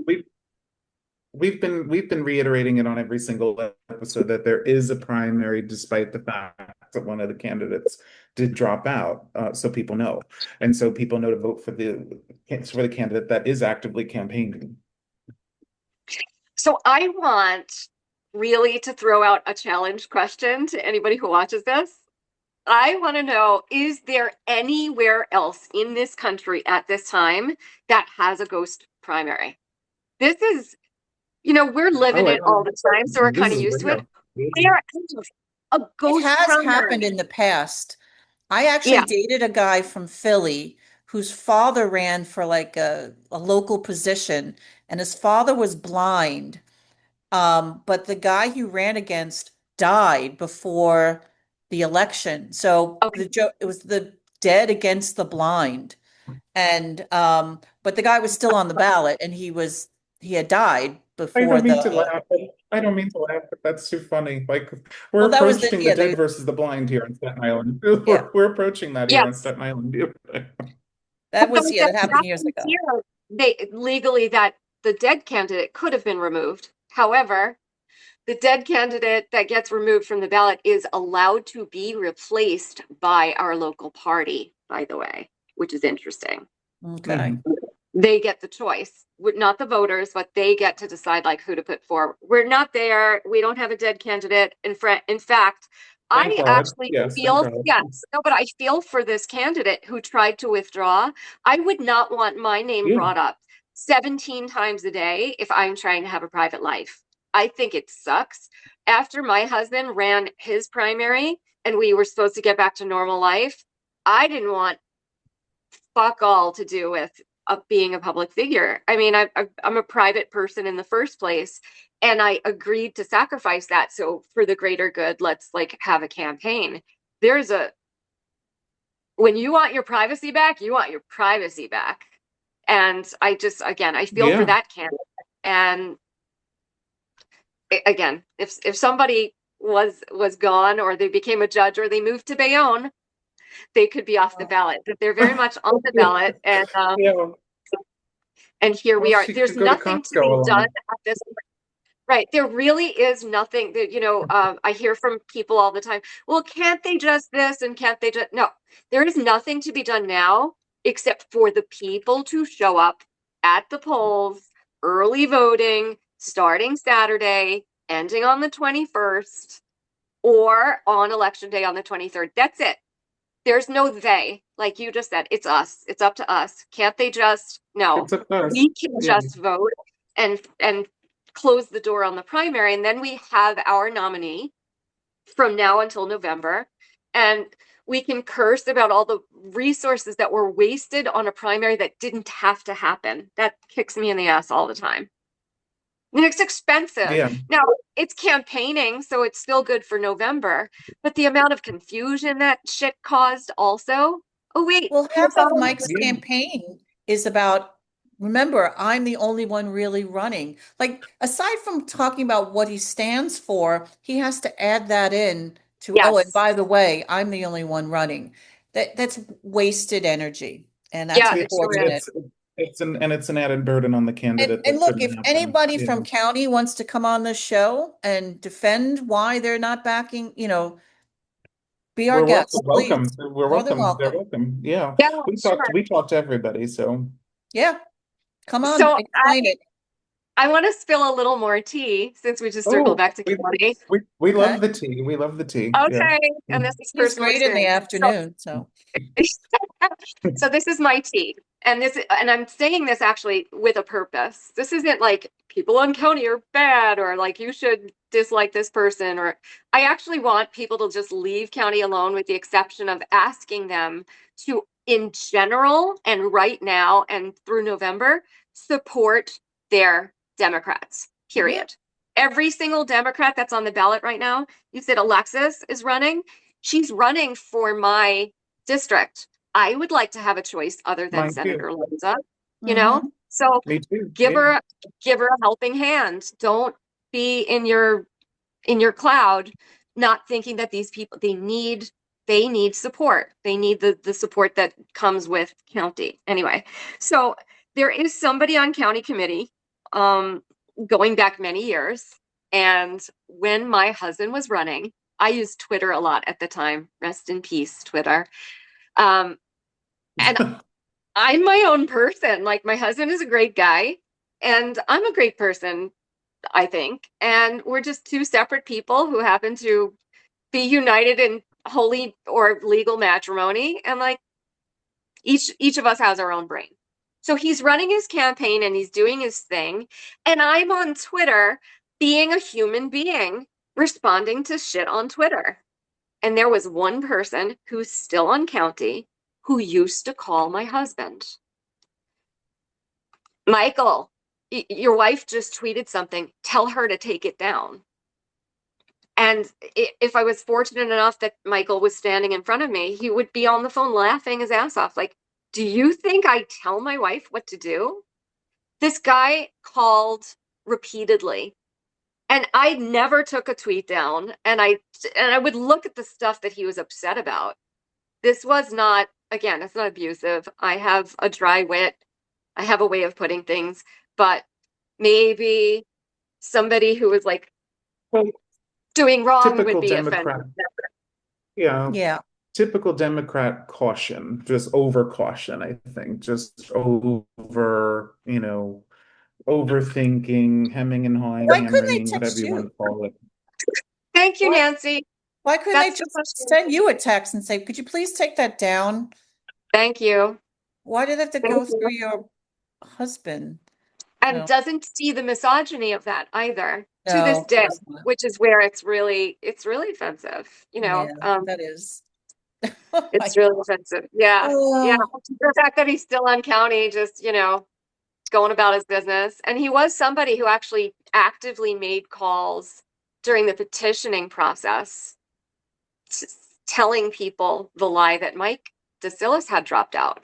We've been reiterating it on every single episode that there is a primary, despite the fact that one of the candidates did drop out, so people know, and so people know to vote for the candidate that is actively campaigning. So I want really to throw out a challenge question to anybody who watches this. I want to know, is there anywhere else in this country at this time that has a ghost primary? This is, we're living Oh, I it all don't. the time, so we're This kind of is used to it. real. Where a It ghost has happened primary? in the past. I actually Yeah. dated a guy from Philly whose father ran for like a local position, and his father was blind. But the guy he ran against died before the election. So Okay. it was the dead against the blind. And but the guy was still on the ballot and he had died I before don't mean to the laugh. I don't mean to laugh, but that's too funny. Like we're well that was the approaching the yeah, dead versus the blind here in Staten Island. yeah. We're approaching that here in Yes. Staten Island. That Although was yeah, that that happened years happens ago. here, they legally that the dead candidate could have been removed. However, the dead candidate that gets removed from the ballot is allowed to be replaced by our local party, by the way, which is interesting. Okay. Mhm. they get the choice. Not the voters, but they get to decide like who to put forward. We're not there. We don't have a dead candidate. In fact, Thank I God. actually Yes, thank feel, God. yes, no, but I feel for this candidate who tried to withdraw. I would not want my name Yeah. brought up 17 times a day if I'm trying to have a private life. I think it sucks. After my husband ran his primary and we were supposed to get back to normal life, I didn't want fuck all to do with being a public figure. I mean, I'm a private person in the first place, and I agreed to sacrifice that. So for the greater good, let's like have a campaign. There's a When you want your privacy back, you want your privacy back. And I just, again, I feel for Yeah. that candidate. And again, if somebody was gone, or they became a judge, or they moved to Bayonne, they could be off the ballot. But they're very much on the ballot, Yeah. and here Well, we are. she There's could go to nothing to Costco be done alone. at this point. Right. There really is nothing that, I hear from people all the time. Well, can't they just this and can't they just, no, there is nothing to be done now except for the people to show up at the polls, early voting, starting Saturday, ending on the 21st, or on election day on the 23rd. That's it. There's no they, like you just said. It's us. It's up to us. Can't they just? No, It's a us. we can Yeah. just vote and close the door on the primary, and then we have our nominee from now until November, and we can curse about all the resources that were wasted on a primary that didn't have to happen. That kicks me in the ass all the time. And it's expensive. Yeah. Now, it's campaigning, so it's still good for November, but the amount of confusion that shit caused also. Oh, wait, Well, half here's of all. Mike's Yeah. campaign is about, remember, I'm the only one really running. Like, aside from talking about what he stands for, he has to add that in to, oh, and Yes. by the way, I'm the only one running. That's wasted energy, and that's Yeah, Yeah. it sure And is. unfortunate. it's an added burden on the candidate And that look, shouldn't if happen. anybody Yeah. from county wants to come on the show and defend why they're not backing, be our We're guest, please. welcome. We're More than welcome. They're welcome. welcome. Yeah. Yeah, We talked sure. we talked to everybody, so Yeah, come on, So explain it. I want to spill a little more tea since we just circled oh, back to county. we Okay. love the tea. We love the tea. Yeah. Okay, and this is He's personal great in the experience. afternoon, so. So this is my tea. And I'm saying this actually with a purpose. This isn't like people on county are bad, or like you should dislike this person, or I actually want people to just leave county alone, with the exception of asking them to, in general and right now and through November, support their Democrats. Yeah. Period. Every single Democrat that's on the ballot right now, you said Alexis is running. She's running for my district. I would like to have a choice other than Mine too. Senator Linda, Mm-hmm. So Me too. give Yeah. her give her a helping hand. Don't be in your cloud, not thinking that these people, they need support. They need the support that comes with county. Anyway, so there is somebody on county committee, um, going back many years. And when my husband was running, I used Twitter a lot at the time. Rest in peace, Twitter. Um, and I'm my own person. Like, my husband is a great guy, and I'm a great person, I think. And we're just two separate people who happen to be united in holy or legal matrimony. And like, each of us has our own brain. So he's running his campaign and he's doing his thing. And I'm on Twitter being a human being, responding to shit on Twitter. And there was one person who's still on county who used to call my husband. Michael, your wife just tweeted something. Tell her to take it down. And if I was fortunate enough that Michael was standing in front of me, he would be on the phone laughing his ass off. Like, do you think I tell my wife what to do? This guy called repeatedly, and I never took a tweet down. And I would look at the stuff that he was upset about. This was not, again, it's not abusive. I have a dry wit. I have a way of putting things, but maybe somebody who was like Well, doing wrong would typical be offended. Democrat. Yeah. Yeah. Typical Democrat caution, just over caution, I think, just over or, overthinking, hemming and hawing, Why couldn't they hand-wringing, whatever text you want you? to call it. Thank you, Why, Nancy. why couldn't they That's the just question. send you a text and say, could you please take that down? Thank you. Why did they have to Thank go you. through your husband? And No, doesn't see the misogyny of that either to no, this of day, course not. which is where it's really offensive, Yeah, that is. Oh my it's really offensive. Yeah. Yeah. God. The fact that he's still on county, just, going about his business. And he was somebody who actually actively made calls during the petitioning process, telling people the lie that Mike Decillis had dropped out.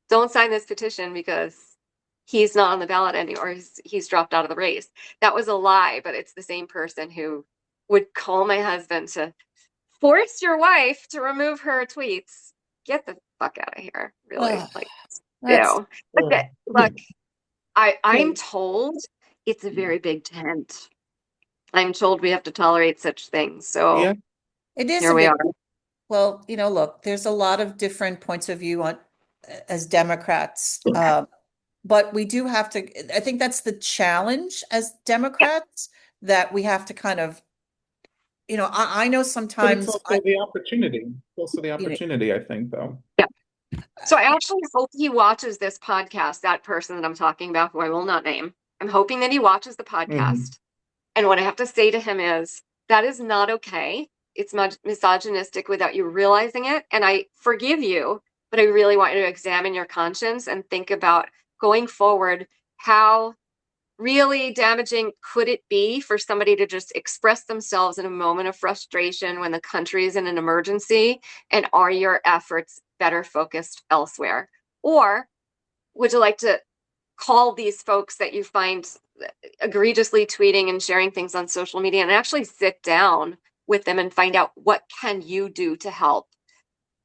Don't sign this petition because he's not on the ballot anymore. He's dropped out of the race. That was a lie, but it's the same person who would call my husband to force your wife to remove her tweets. Get the fuck out of here. Really. Ugh, Like, that's ew. Look, I'm told it's a very big tent. I'm told we have to tolerate such things. So Yeah. it is here a we big. are. Well, look, there's a lot of different points of view on as Democrats. But we do have to, I think that's the challenge as Yeah, Democrats, that we have to kind of, I know But it's sometimes also the opportunity. It's also the you know, opportunity, I think, though. yeah. So I actually hope he watches this podcast, that person that I'm talking about, who I will not name. I'm hoping that he watches the Hmm. podcast. And what I have to say to him is that is not okay. It's misogynistic without you realizing it. And I forgive you, but I really want you to examine your conscience and think about going forward how really damaging could it be for somebody to just express themselves in a moment of frustration when the country is in an emergency? And are your efforts better focused elsewhere? Or would you like to call these folks that you find egregiously tweeting and sharing things on social media and actually sit down with them and find out what can you do to help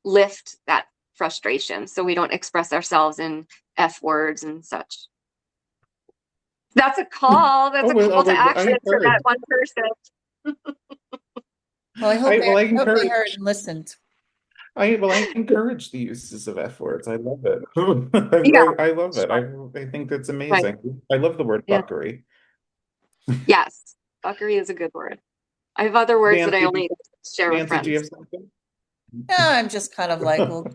lift that frustration so we don't express ourselves in F words and such? That's a call. That's Oh, a well, call to I action for that encourage. one person. well, I I hope they heard encourage. and listened. I encourage the uses of F words. I love it. Yeah, I love it. sure. I think that's Right. amazing. I love the word Yeah. fuckery. Yes. Fuckery is a good word. I have other words that I Nancy, only share with Nancy, do you friends. have something? Yeah, I'm just kind of like, well,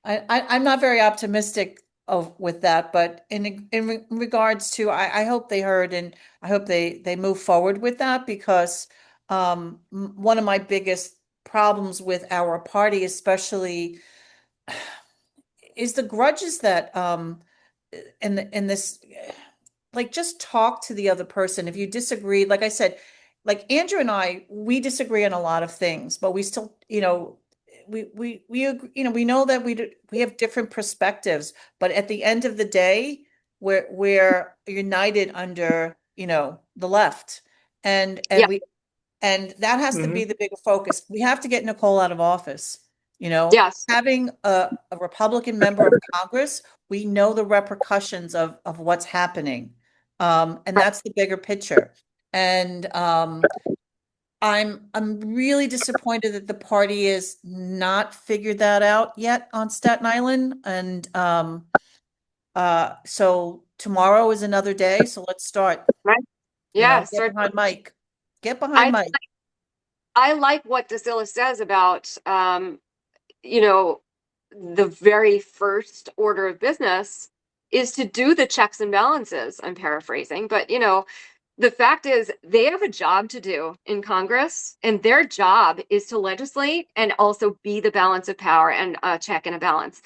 I'm not very optimistic of with that, but in regards to, I hope they heard and I hope they move forward with that, because one of my biggest problems with our party, especially, is the grudges that in this, like, just talk to the other person. If you disagree, like I said, like Andrew and I, we disagree on a lot of things, but we still, we know that we have different perspectives, but at the end of the day, we're united under, the left. Yeah. And that has to be Hmm. the bigger focus. We have to get Nicole out of office. Yes. Having a Republican member of Congress, we know the repercussions of what's happening. And Right. that's the bigger picture. And I'm really disappointed that the party is not figured that out yet on Staten Island. And so tomorrow is another day. So let's start. Right. Yeah. Get Start. behind Mike. Get behind I Mike. I like what Decilla says about you know, the very first order of business is to do the checks and balances. I'm paraphrasing, but the fact is they have a job to do in Congress, and their job is to legislate and also be the balance of power and a check and a balance.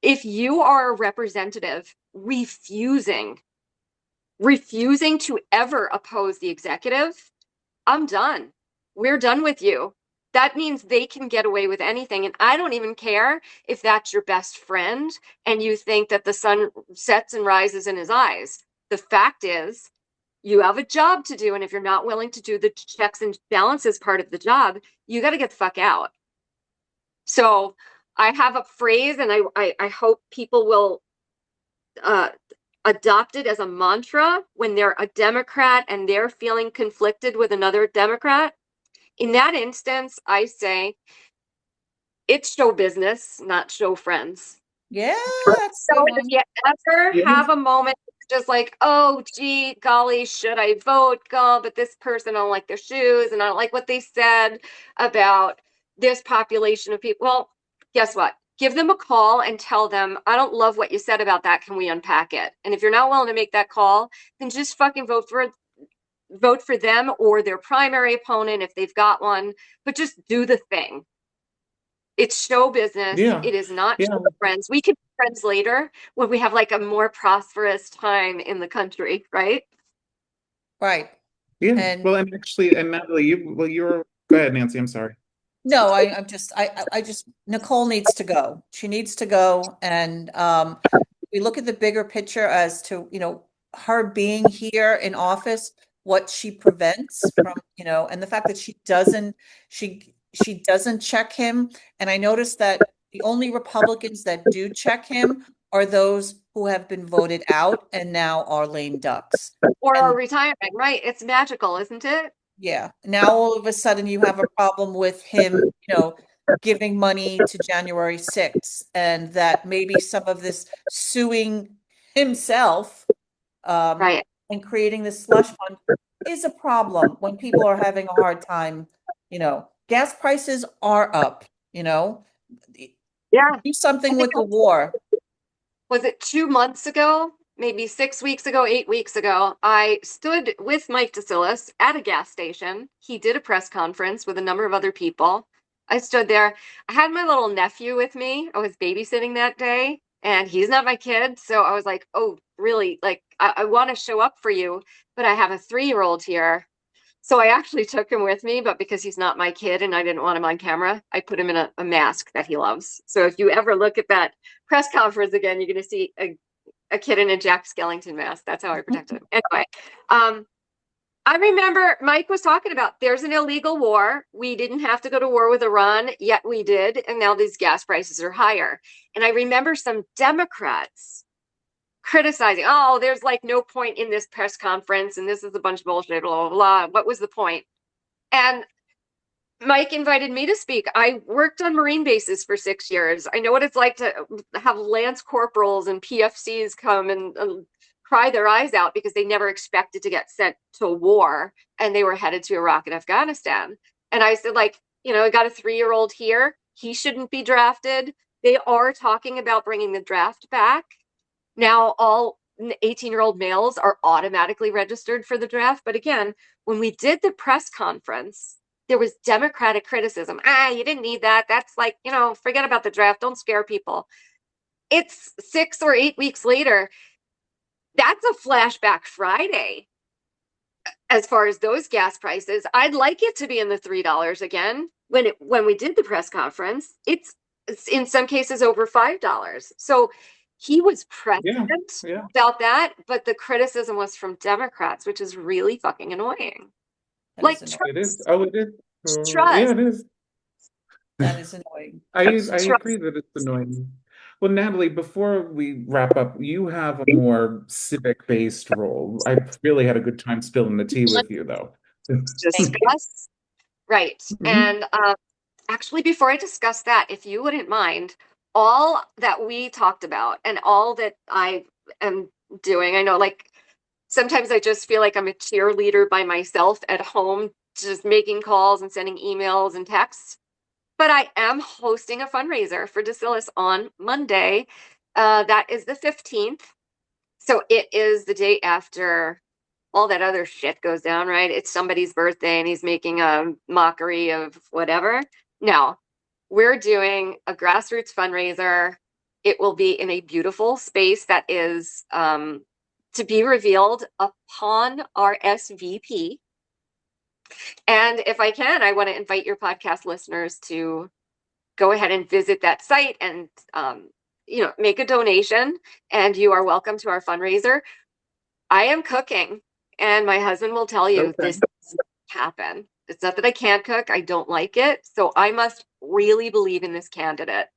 If you are a representative refusing to ever oppose the executive, I'm done. We're done with you. That means they can get away with anything. And I don't even care if that's your best friend and you think that the sun sets and rises in his eyes. The fact is, you have a job to do. And if you're not willing to do the checks and balances part of the job, you got to get the fuck out. So I have a phrase, and I hope people will uh, adopt it as a mantra when they're a Democrat and they're feeling conflicted with another Democrat. In that instance, I say it's show business, not show friends. Yeah, that's a So good if one. you ever Yeah. have a moment, just like, oh, gee, golly, should I vote? God, but this person, I don't like their shoes and I don't like what they said about this population of people. Well, guess what? Give them a call and tell them, I don't love what you said about that. Can we unpack it? And if you're not willing to make that call, then just fucking vote for them or their primary opponent if they've got one, but just do the thing. It's show business. Yeah. It is not show Yeah. friends. We can be friends later when we have like a more prosperous time in the country, right? Right. Yeah. And Well, and actually, and Natalie, you're, go ahead, Nancy. I'm sorry. no, I'm just, I just, Nicole needs to go. She needs to go. And we look at the bigger picture as to, her being here in office, what she prevents from, and the fact that she doesn't check him. And I noticed that the only Republicans that do check him are those who have been voted out and now are lame ducks. Or are And retiring, right? It's magical, isn't it? yeah, now all of a sudden you have a problem with him, giving money to January 6th, and that maybe some of this suing himself um, Right. and creating this slush fund is a problem when people are having a hard time. Gas prices are up, Yeah. do I something think with the war. was it 2 months ago, maybe 6 weeks ago, 8 weeks ago, I stood with Mike Decillis at a gas station. He did a press conference with a number of other people. I stood there. I had my little nephew with me. I was babysitting that day, and he's not my kid. So I was like, oh, really? Like, I want to show up for you, but I have a 3-year-old here. So I actually took him with me, but because he's not my kid and I didn't want him on camera, I put him in a mask that he loves. So if you ever look at that press conference again, you're going to see a kid in a Jack Skellington mask. That's how I protected him. Anyway, um, I remember Mike was talking about there's an illegal war. We didn't have to go to war with Iran, yet we did. And now these gas prices are higher. And I remember some Democrats criticizing, oh, there's like no point in this press conference and this is a bunch of bullshit, blah, blah, blah. What was the point? And Mike invited me to speak. I worked on Marine bases for 6 years. I know what it's like to have Lance corporals and PFCs come and cry their eyes out because they never expected to get sent to war and they were headed to Iraq and Afghanistan. And I said, like, I got a 3-year-old here. He shouldn't be drafted. They are talking about bringing the draft back. Now, all 18-year-old males are automatically registered for the draft. But again, when we did the press conference, there was Democratic criticism. You didn't need that. That's like, forget about the draft. Don't scare people. It's 6 or 8 weeks later. That's a flashback Friday as far as those gas prices. I'd like it to be in the $3 again. When we did the press conference, it's in some cases over $5. So he was Yeah. present Yeah. about that, but the criticism was from Democrats, which is really fucking annoying. That Like is annoying. It is. trust, Oh, it is. Yeah, trust, it is. That is annoying. I agree trust. that it's annoying. Well, Natalie, before we wrap up, you have a more civic-based role. I really had a good time spilling the tea with you, though. Thank you. Discuss. Right. Mhm. And actually, before I discuss that, if you wouldn't mind, all that we talked about and all that I am doing, I know like sometimes I just feel like I'm a cheerleader by myself at home, just making calls and sending emails and texts. But I am hosting a fundraiser for Decillis on Monday. That is the 15th. So it is the day after all that other shit goes down, right? It's somebody's birthday and he's making a mockery of whatever. No, we're doing a grassroots fundraiser. It will be in a beautiful space that is to be revealed upon RSVP. And if I can, I want to invite your podcast listeners to go ahead and visit that site and make a donation. And you are welcome to our fundraiser. I am cooking, and my husband will tell you Okay. this doesn't happen. It's not that I can't cook, I don't like it. So I must really believe in this candidate.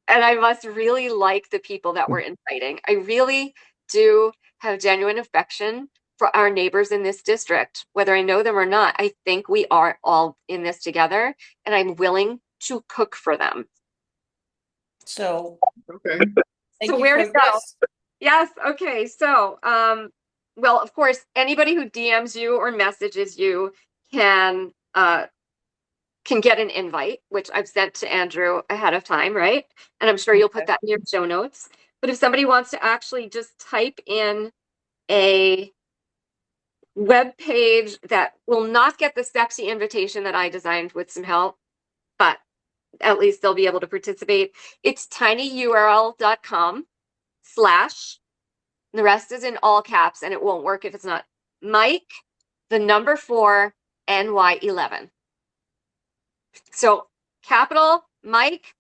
And I must really like the people that we're inviting. I really do have genuine affection for our neighbors in this district, whether I know them or not. I think we are all in this together, and I'm willing to cook for them. So Okay. thank So you where to for go? this. Yes. Okay. So, well, of course, anybody who DMs you or messages you can can get an invite, which I've sent to Andrew ahead of time, right? And I'm sure you'll put Okay. that in your show notes. But if somebody wants to actually just type in a web page that will not get the sexy invitation that I designed with some help, but at least they'll be able to participate. It's tinyurl.com slash, the rest is in all caps and it won't work if it's not Mike, the number 4, NY11. So capital Mike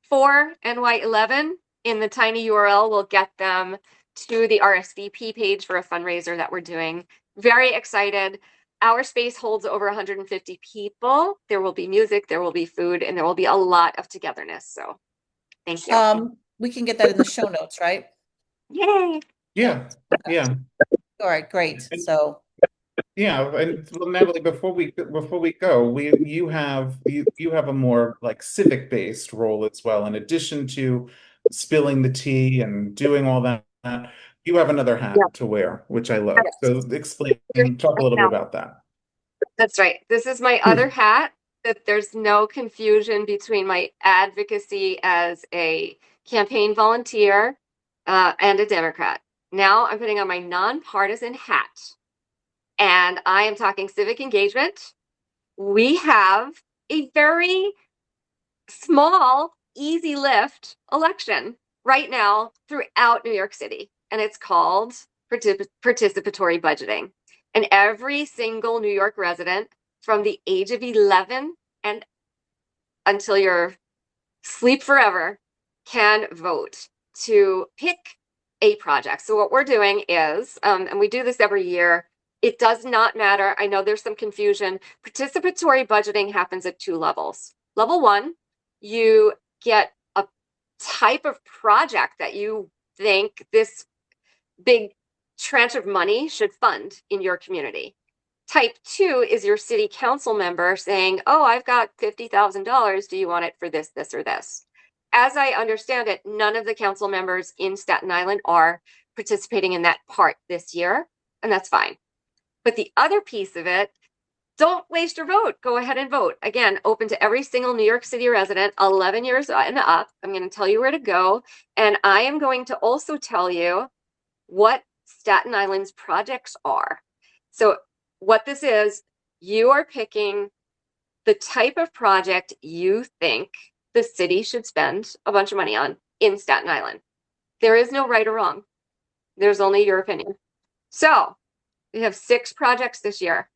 4 NY11 in the tiny URL will get them to the RSVP page for a fundraiser that we're doing. Very excited. Our space holds over 150 people. There will be music, there will be food, and there will be a lot of togetherness. So thank you. We can get that in the show notes, right? Yay. Yeah. Yeah. All right, great. And So, yeah, and well, Natalie, before we go, you have a more like civic based role as well. In addition to spilling the tea and doing all that, you have another Yeah. hat to wear, which I love. Yes. So talk a little bit about that. That's right. This is my other hat, that there's no confusion between my advocacy as a campaign volunteer and a Democrat. Now I'm putting on my nonpartisan hat, and I am talking civic engagement. We have a very small, easy lift election right now throughout New York City, and it's called participatory budgeting. And every single New York resident from the age of 11 and until you're sleep forever can vote to pick a project. So what we're doing is, and we do this every year, it does not matter. I know there's some confusion. Participatory budgeting happens at 2 levels. Level 1, you get a type of project that you think this big tranche of money should fund in your community. Type 2 is your city council member saying, oh, I've got $50,000. Do you want it for this, this, or this? As I understand it, none of the council members in Staten Island are participating in that part this year, and that's fine. But the other piece of it, don't waste your vote. Go ahead and vote. Again, open to every single New York City resident, 11 years and up. I'm going to tell you where to go. And I am going to also tell you what Staten Island's projects are. So what this is, you are picking the type of project you think the city should spend a bunch of money on in Staten Island. There is no right or wrong. There's only your opinion. So we have 6 projects this year.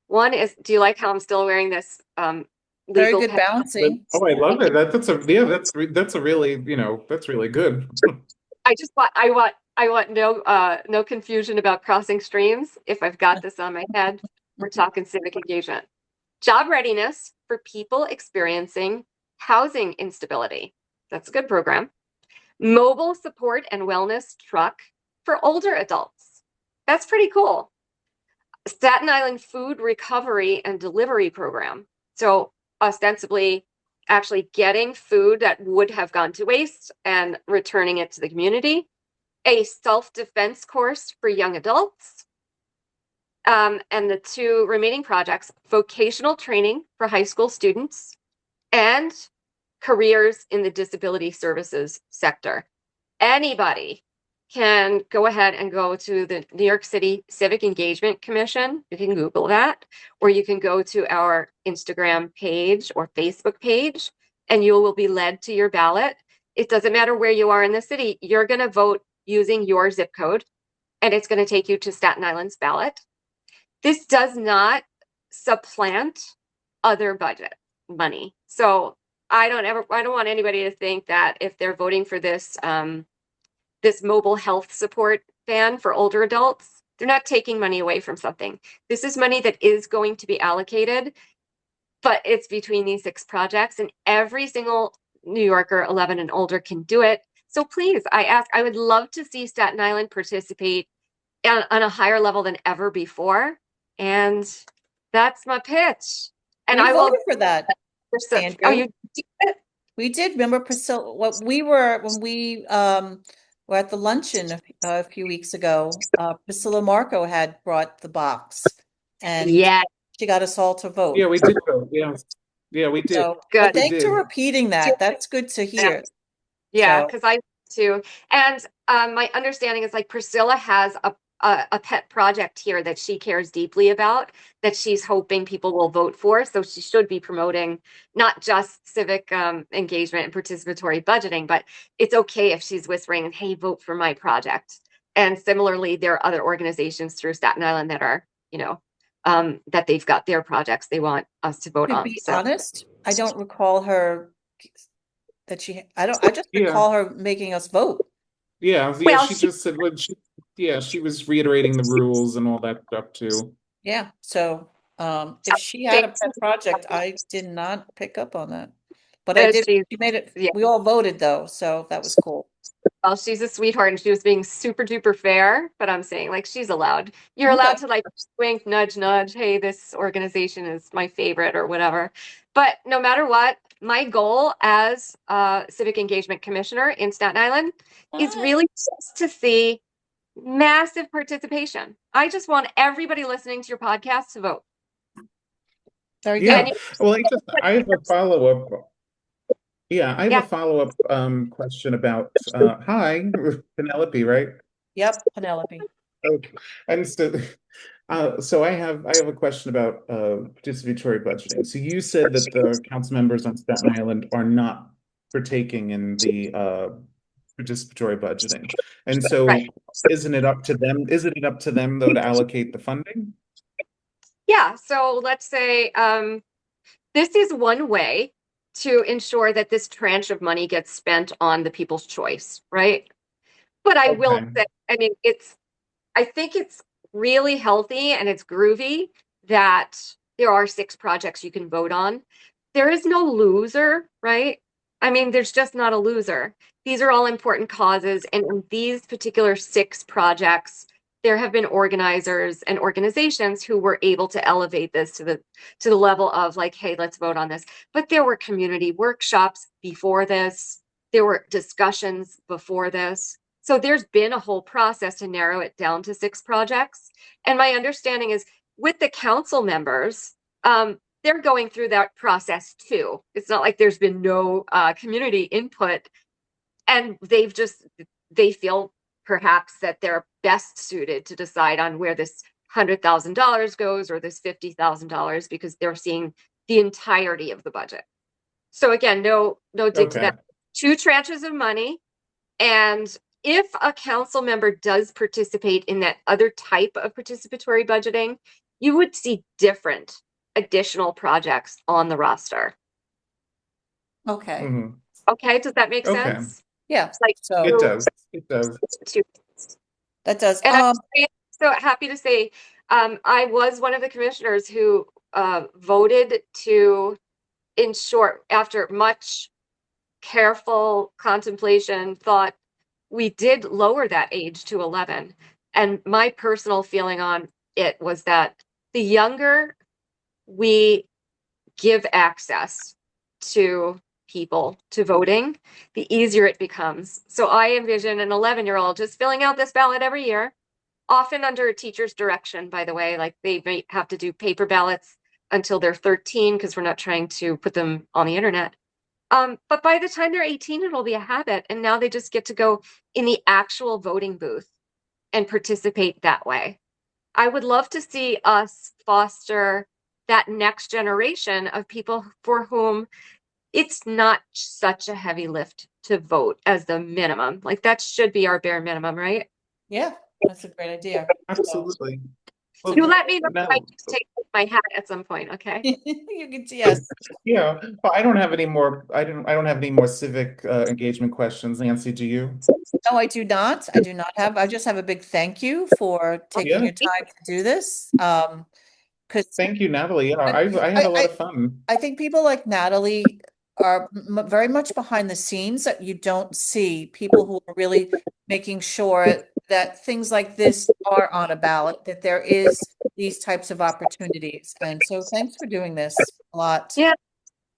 One is, do you like how I'm still wearing this very legal good pen? balancing. Oh, I love it. That's a really, that's really good. I just want I want no confusion about crossing streams. If I've got this on my head, we're talking civic engagement. Job readiness for people experiencing housing instability. That's a good program. Mobile support and wellness truck for older adults. That's pretty cool. Staten Island food recovery and delivery program. So ostensibly actually getting food that would have gone to waste and returning it to the community. A self-defense course for young adults. And the 2 remaining projects, vocational training for high school students and careers in the disability services sector. Anybody can go ahead and go to the New York City Civic Engagement Commission. You can Google that, or you can go to our Instagram page or Facebook page, and you will be led to your ballot. It doesn't matter where you are in the city. You're going to vote using your zip code, and it's going to take you to Staten Island's ballot. This does not supplant other budget money. So I don't want anybody to think that if they're voting for this this mobile health support ban for older adults, they're not taking money away from something. This is money that is going to be allocated, but it's between these 6 projects, and every single New Yorker 11 and older can do it. So please, I would love to see Staten Island participate on a higher level than ever before. And that's my pitch. And We I will. voted for that, Oh, Andrew. you did it? We did. Remember Priscilla, when we were at the luncheon a few weeks ago, Priscilla Marco had brought the box and Yeah, she got us all to Yeah, vote. we did go. Yeah. Yeah, we did. So, but good. We thanks for did. repeating that. That's good to hear. Yeah, So, because I too. And my understanding is like Priscilla has a pet project here that she cares deeply about that she's hoping people will vote for. So she should be promoting not just civic engagement and participatory budgeting, but it's okay if she's whispering, hey, vote for my project. And similarly, there are other organizations through Staten Island that are, that they've got their projects they want us to vote to on. be So honest, I don't recall her I just Yeah. recall her making us vote. Yeah. Yeah. well, She she just said, well, yeah, she was reiterating the rules and all that stuff too. Yeah. So, if she had a pet project, I did not pick up on that. But I did, she's she made it, yeah. we all voted though, so that was cool. Well, she's a sweetheart and she was being super duper fair, but I'm saying like she's allowed. You're Okay. allowed to like wink, nudge, nudge. Hey, this organization is my favorite or whatever. But no matter what, my goal as civic engagement commissioner in Staten Island is Ah, really just to see massive participation. I just want everybody listening to your podcast to vote. very And Yeah. good. Well, I have a follow-up. Yeah, I have a yeah, follow-up question about hi, Penelope, right? Yep, Penelope. Okay. And so I have a question about participatory budgeting. So you said that the council members on Staten Island are not partaking in the participatory budgeting. And right. so isn't it up to them? Isn't it up to them though to allocate the funding? Yeah. So let's say this is one way to ensure that this tranche of money gets spent on the people's choice, right? But I will Okay. say, I mean, I think it's really healthy and it's groovy that there are 6 projects you can vote on. There is no loser, right? I mean, there's just not a loser. These are all important causes. And in these particular 6 projects, there have been organizers and organizations who were able to elevate this to the level of like, hey, let's vote on this. But there were community workshops before this. There were discussions before this. So there's been a whole process to narrow it down to 6 projects. And my understanding is with the council members, they're going through that process too. It's not like there's been no community input, and they feel perhaps that they're best suited to decide on where this $100,000 goes or this $50,000 because they're seeing the entirety of the budget. So again, no dig to Okay. that. 2 tranches of money, and if a council member does participate in that other type of participatory budgeting, you would see different additional projects on the roster. Okay. Hmm. Okay, does that make Okay. sense? Yeah. It's like It So does. It does. two. that does, And I'm so happy to say I was one of the commissioners who voted to, in short, after much careful contemplation, thought we did lower that age to 11. And my personal feeling on it was that the younger we give access to people to voting, the easier it becomes. So I envision an 11-year-old just filling out this ballot every year, often under a teacher's direction, by the way. Like they may have to do paper ballots until they're 13 because we're not trying to put them on the internet. But by the time they're 18, it'll be a habit. And now they just get to go in the actual voting booth and participate that way. I would love to see us foster that next generation of people for whom it's not such a heavy lift to vote as the minimum. Like that should be our bare minimum, right? yeah, that's a great idea. So Absolutely. You Well, let me know if I now, need to take my hat at some point, okay? you can, yes. yeah. Well, I don't have any more. I don't have any more civic engagement questions. Nancy, do you? No, I do not. I do not have, I just have a big thank you for taking Yeah. your time to do this. Because Thank you, Natalie. Yeah, I had I, a lot I, of fun. I think people like Natalie are very much behind the scenes that you don't see. People who are really making sure that things like this are on a ballot, that there is these types of opportunities. And so thanks for doing this a lot. Yeah.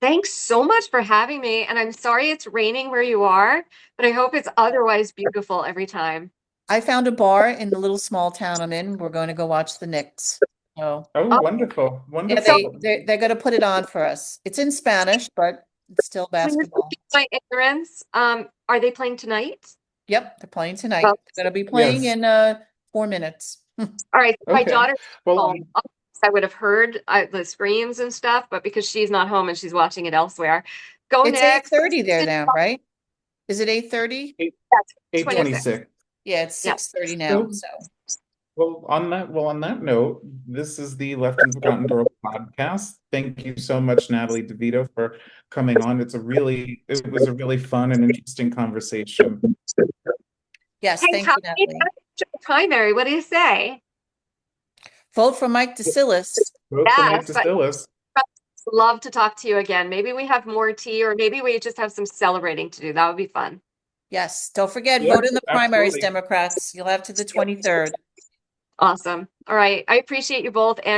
Thanks so much for having me. And I'm sorry it's raining where you are, but I hope it's otherwise beautiful every time. I found a bar in the little small town I'm in. We're going to go watch the Knicks. So Oh, Oh, wonderful, yeah, so wonderful. they're going to put it on for us. It's in Spanish, but it's still please basketball. excuse my ignorance. Are they playing tonight? Yep, they're playing tonight. Oh, They're going to be playing Yes. in 4 minutes. all right. My Okay. daughter's Well, home. I would have heard the screams and stuff, but because she's not home and she's watching it elsewhere, go It's Knicks. 8:30 there now, right? Is it 8:30? eight That's eight 26. 26. Yeah, it's Yeah. 6:30 now. So, So on that note, this is the Left and Forgotten Girl podcast. Thank you so much, Natalie DeVito, for coming on. It was a really fun and interesting conversation. yes, Hey, thank how you, many Natalie. times to the primary? What do you say? Vote for Mike Decillis. Vote for Mike Yes, but Decillis. I'd love to talk to you again. Maybe we have more tea, or maybe we just have some celebrating to do. That would be fun. Yes, don't forget, Yes, vote in the primaries, absolutely. Democrats. You'll have to the 23rd. Awesome. All right. I appreciate you both. And